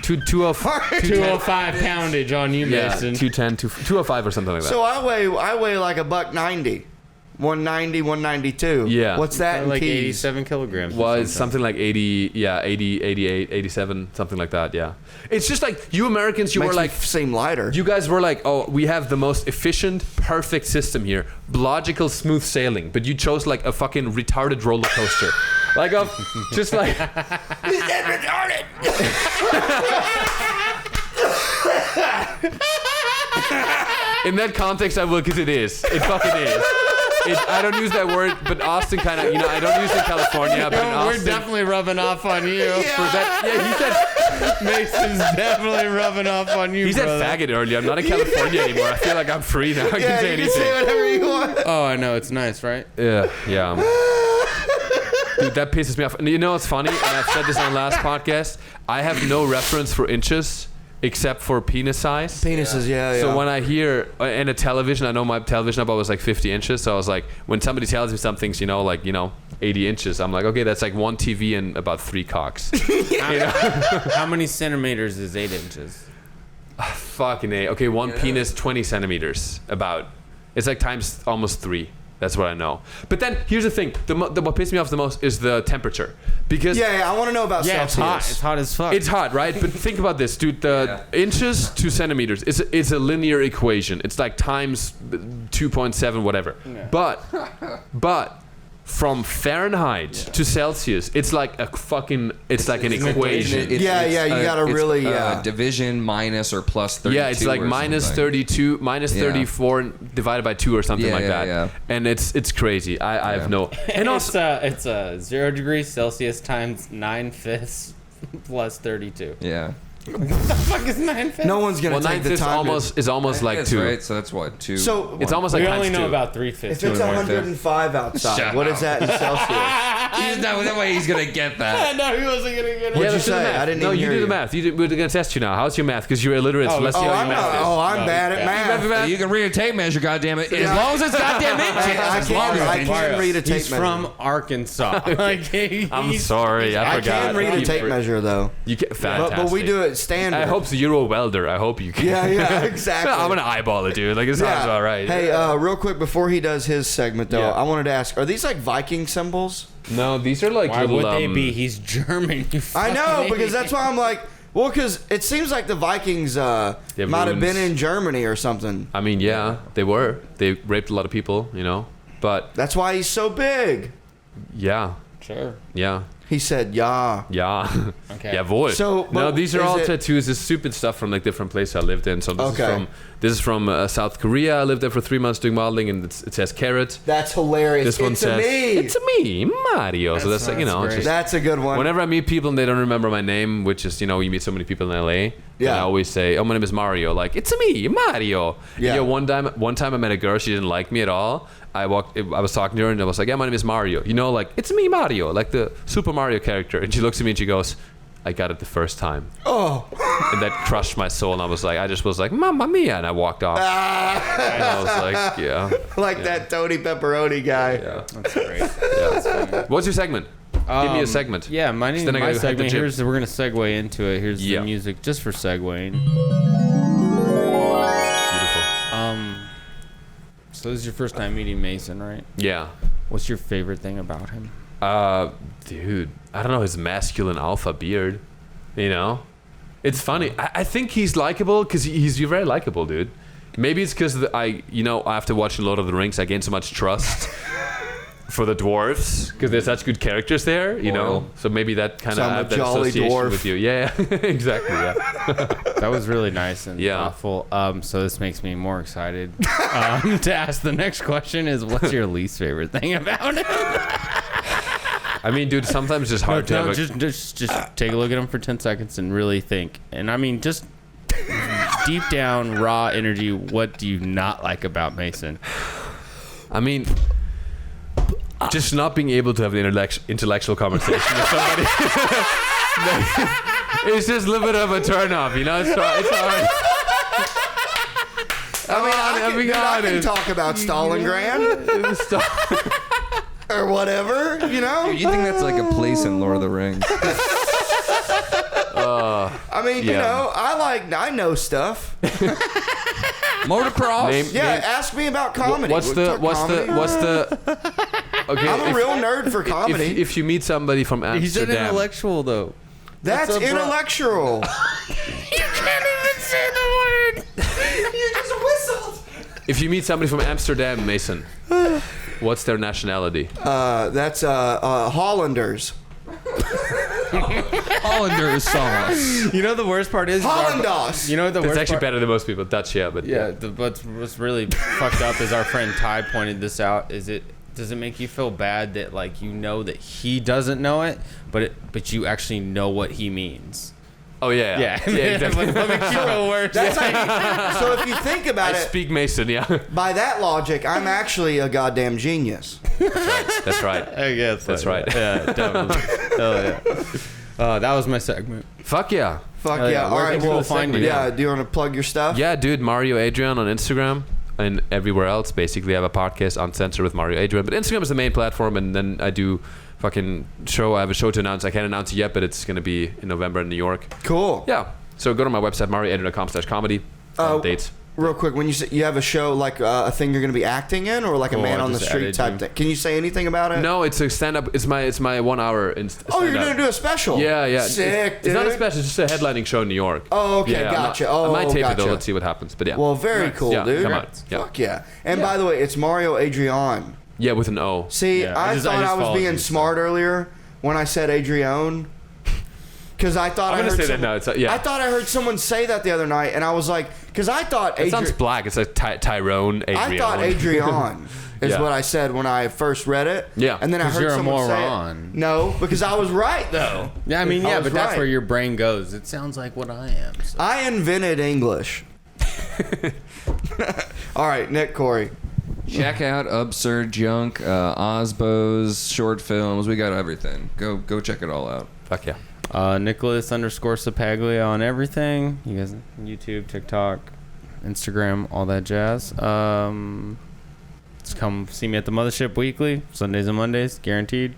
205, 205 poundage on you, yeah, Mason. 210, 205 or something like that. So I weigh like $190, 190, 192. Yeah. What's that in like keys? 87 kilograms. or was something like 80, yeah, 80, 88, 87, something like that, yeah. It's just like, you Americans, you Makes were like, me seem lighter. you guys were like, oh, we have the most efficient, perfect system here. Logical, smooth sailing. But you chose like a fucking retarded roller coaster. Like, just like... retarded! In that context, I will, because it is. It fucking is. I don't use that word, but Austin kind of, I don't use it in California, but in We're Austin, definitely rubbing off on you. for that, he said Mason's definitely rubbing off on you. he said brother. faggot earlier. I'm not in California anymore. I feel like I'm free now. I can say you can anything. say whatever you want. Oh, I know. It's nice, right? Yeah. Dude, that pisses me off. And you know what's funny? And I've said this on the last podcast. I have no reference for inches except for penis size. Penises, yeah. So when I hear in a television, I know my television about was like 50 inches. So I was like, when somebody tells me something's, 80 inches, I'm like, okay, that's like one TV and about 3 cocks. How many centimeters is 8 inches? Fucking A. Okay, one penis, 20 centimeters. About. It's like times almost 3. That's what I know. But then here's the thing: what pisses me off the most is the temperature, because I want to know about Yeah, it's Celsius. hot. It's hot as fuck. it's hot, right? But think about this, dude. The inches to centimeters is a linear equation. It's like times 2.7, whatever. Yeah. But from Fahrenheit to Celsius, it's like it's like an equation. you gotta really, division minus or plus 32. Yeah, it's like or minus something. 32, minus Yeah. 34 divided by 2 or something Yeah, like yeah, that. yeah. And it's crazy. I have no. And also, it's 0 degrees Celsius times 9/5 plus 32. Yeah. What the fuck is 9/5? no one's gonna well, take the 9/5 time. is almost like That's 2. right. So that's what 2. So It's almost like we times only know 2. about 3/5. if it's 105 outside, Shut what up. is that in Celsius? He's not that way. He's gonna get that. No, he wasn't gonna get it. What'd you let's do the say? math. I didn't No, even you hear do you. the math. We're going to test you now. How's your math? Because you're illiterate. So let's see how I'm your math is. I'm bad at math. You can read a tape measure, goddammit. As long as it's goddamn inches. I can read a tape He's measure. from Arkansas. I'm sorry. I I forgot. can read a tape measure though. You can, fantastic. But we do it standard. I hope so. You're a welder. I hope you can. Yeah, exactly. I'm going to eyeball it, dude. Like, it sounds all right. Hey, real quick before he does his segment though, Yeah. I wanted to ask: are these like Viking symbols? No, these are like Why little, would they be? He's German. You I know fucking because that's why I'm like, well, because it seems like the Vikings might have been runes. in Germany or something. I mean, yeah, they were. They raped a lot of people, But, That's why he's so big. yeah. Sure. Yeah. He said, "Yeah." Yeah. Okay. Jawohl. So, no, but these are is all it- tattoos. It's stupid stuff from like different places I lived in. So Okay. this is from South Korea. I lived there for 3 months doing modeling, and it says carrot. That's hilarious. This one it's says a me. it's a me, Mario. So that's like That's it's great. just, That's a good one. whenever I meet people and they don't remember my name, which is you meet so many people in LA. Yeah. And I always say, "Oh, my name is Mario." Like, it's a me, Mario. Yeah. One time I met a girl. She didn't like me at all. I was talking to her and I was like, "Yeah, my name is Mario." Like, it's me, Mario, like the Super Mario character. And she looks at me and she goes, "I got it the first time." Oh. And that crushed my soul. And I just was like, "Mamma mia!" And I walked off. And I was like, "Yeah, Like that Tony Pepperoni guy. yeah, That's great. yeah." What's your segment? Give me a segment. Yeah, my Then I gotta head to segment. gym. We're gonna segue into it. Here's Yeah. the music just for segueing. Beautiful. So this is your first time meeting Mason, right? Yeah. What's your favorite thing about him? Dude, I don't know, his masculine alpha beard. It's funny. I think he's likable because he's very likable, dude. Maybe it's because after watching Lord of the Rings, I gained so much trust for the dwarves because there's such good characters there, Loyal. So maybe that kind So of I'm a have that jolly association dwarf. with you. Yeah, exactly. Yeah. That was really nice and Yeah. thoughtful. So this makes me more excited to ask the next question: is what's your least favorite thing about him? I mean, dude, sometimes it's just hard to have a, just take a look at him for 10 seconds and really think. And I mean, just deep down, raw energy. What do you not like about Mason? I mean, just not being able to have an intellectual conversation with somebody. It's just a little bit of a turn off, It's hard. I can talk about Stalingrad or whatever, Dude, you think that's like a place in Lord of the Rings? I mean, Yeah. I know stuff. Motocross? Name- Yeah, name- ask me about comedy. What's the okay? I'm a real nerd for comedy. If you meet somebody from Amsterdam, He's an intellectual, though. That's a bro- intellectual. You can't even say the word. You just whistled. if you meet somebody from Amsterdam, Mason, what's their nationality? That's Hollanders. Hollander sauce. You know the worst part is Hollandaise. You know what the It's worst actually part? better than most people. Dutch, yeah, but Yeah, what's really fucked up is our friend Ty pointed this out. Does it make you feel bad that like you know that he doesn't know it, but you actually know what he means? Oh yeah, exactly. What makes you feel worse? That's so if you think about I it, speak Mason, yeah. by that logic, I'm actually a goddamn genius. That's right. I guess That's right. Yeah, definitely. Hell yeah. That was my segment. Fuck yeah. Fuck Hell yeah! yeah. All Where right, can people well, find you? Yeah, do you want to plug your stuff? Yeah, dude, Mario Adrian on Instagram and everywhere else. Basically, I have a podcast on Censor with Mario Adrian, but Instagram is the main platform, and then I do fucking show. I have a show to announce. I can't announce it yet, but it's gonna be in November in New York. Cool. Yeah. So go to my website, marioadrian.com/comedy. Dates. Real quick, when you say you have a show like a thing you're going to be acting in, or like a Oh, man I on the just street added type you. thing, can you say anything about it? No, it's a stand-up. It's my 1 hour. Oh, you're going to do a special? Yeah. Sick, It's not a dude. special. It's just a headlining show in New York. Oh, okay, Yeah, I'm gotcha. not- I might tape it gotcha. though. Let's see what happens. But yeah. Well, very cool, Yeah, dude. come on. Yeah. Fuck yeah! And by the way, it's Mario Adrian. Yeah, with an O. See, Yeah, I I just thought I was followed being you, so. smart earlier when I said Adrian. Because I thought I'm I gonna heard say that someone, now. It's yeah. I thought I heard someone say that the other night, and I was like, because I thought It sounds Adrian. black. It's like Tyrone Adrian. I thought Adrian is Yeah. what I said when I first read it. Yeah. And then I 'Cause heard you're a someone say moron. it. No, because I was right though. Yeah, I mean, I yeah, was but that's right. where your brain goes. It sounds like what I am. So. I invented English. All right, Nick, Corey. Check out Absurd Junk, Osbo's short films. We got everything. Go check it all out. Fuck yeah. Nicholas_Sapaglia on everything. You guys, YouTube, TikTok, Instagram, all that jazz. Just come see me at the Mothership weekly, Sundays and Mondays, guaranteed.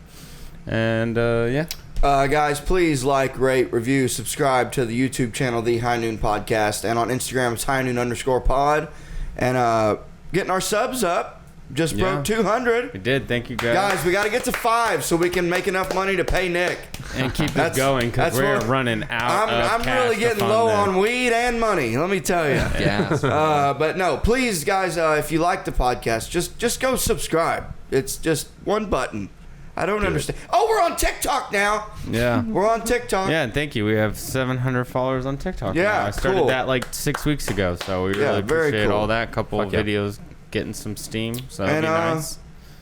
And yeah. Guys, please like, rate, review, subscribe to the YouTube channel, The High Noon Podcast, and on Instagram, it's _pod. And getting our subs up. Just broke 200. We did. Thank you, guys. Guys, we got to get to 5 so we can make enough money to pay Nick. And keep That's- this going because that's we're what- running out of I'm cash really to getting fund low this. on weed and money, let me tell you. Yeah. But no, please, guys, if you like the podcast, just go subscribe. It's just one button. I don't understand. Oh, we're on TikTok now. Yeah. We're on TikTok. Yeah, and thank you. We have 700 followers on TikTok. Yeah, now. I started cool. that like 6 weeks ago, so we Yeah, really very appreciate cool. all that. Couple Fuck of yeah. videos getting some steam, so that'd And be nice.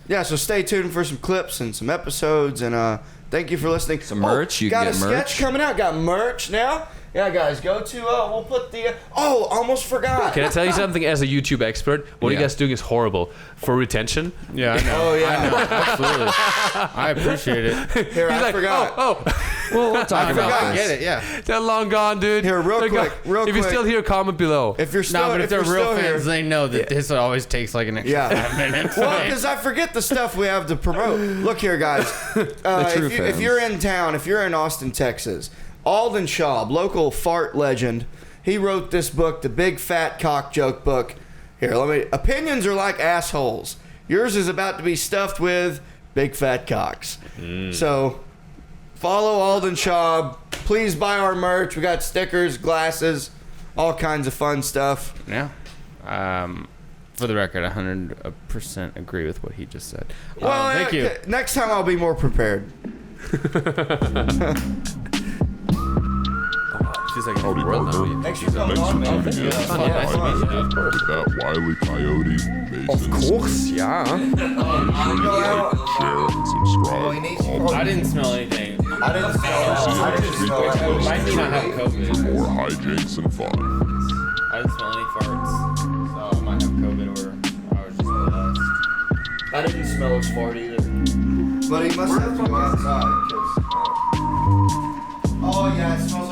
yeah, so stay tuned for some clips and some episodes. And thank you for listening. Some merch. You got can a get merch. sketch coming out. Got merch now. Yeah, guys, go to. We'll put the. Oh, almost forgot. Can I tell you something as a YouTube expert? What you Yeah. guys doing is horrible for retention. Yeah, I know. Oh, yeah. I know. Absolutely. I appreciate it. Here, He's I like, forgot. oh, Well, we'll talk I about forgot. I this. get it. Yeah. they're long gone, dude. Here, real They're quick, real If you're quick. still here, comment below. If you're still, No, but if they're you're real still fans, here, they know that this always takes like an extra Yeah. 5 minutes. well, because I forget the stuff we have to promote. Look here, guys. true If fans. you're in town, if you're in Austin, Texas, Alden Schaub, local fart legend, he wrote this book, The Big Fat Cock Joke Book. Here, opinions are like assholes. Yours is about to be stuffed with big fat cocks. So, follow Alden Schaub. Please buy our merch. We got stickers, glasses, all kinds of fun stuff. Yeah. For the record, 100% agree with what he just said. Well, thank you. Next time I'll be more prepared. She's like, Howdy, Parker. Thanks for Thanks for tuning in. Nice to meet you, dude. With that Wile E. Coyote, Mason course, yeah. Smith. Like, share, and subscribe. All I didn't smell anything. I didn't smell Might be not have COVID. more hijinks and fun. I didn't smell any farts. So I might have COVID or I was just blessed. I didn't smell his fart either. But he must have to go outside. Oh, yeah, it smells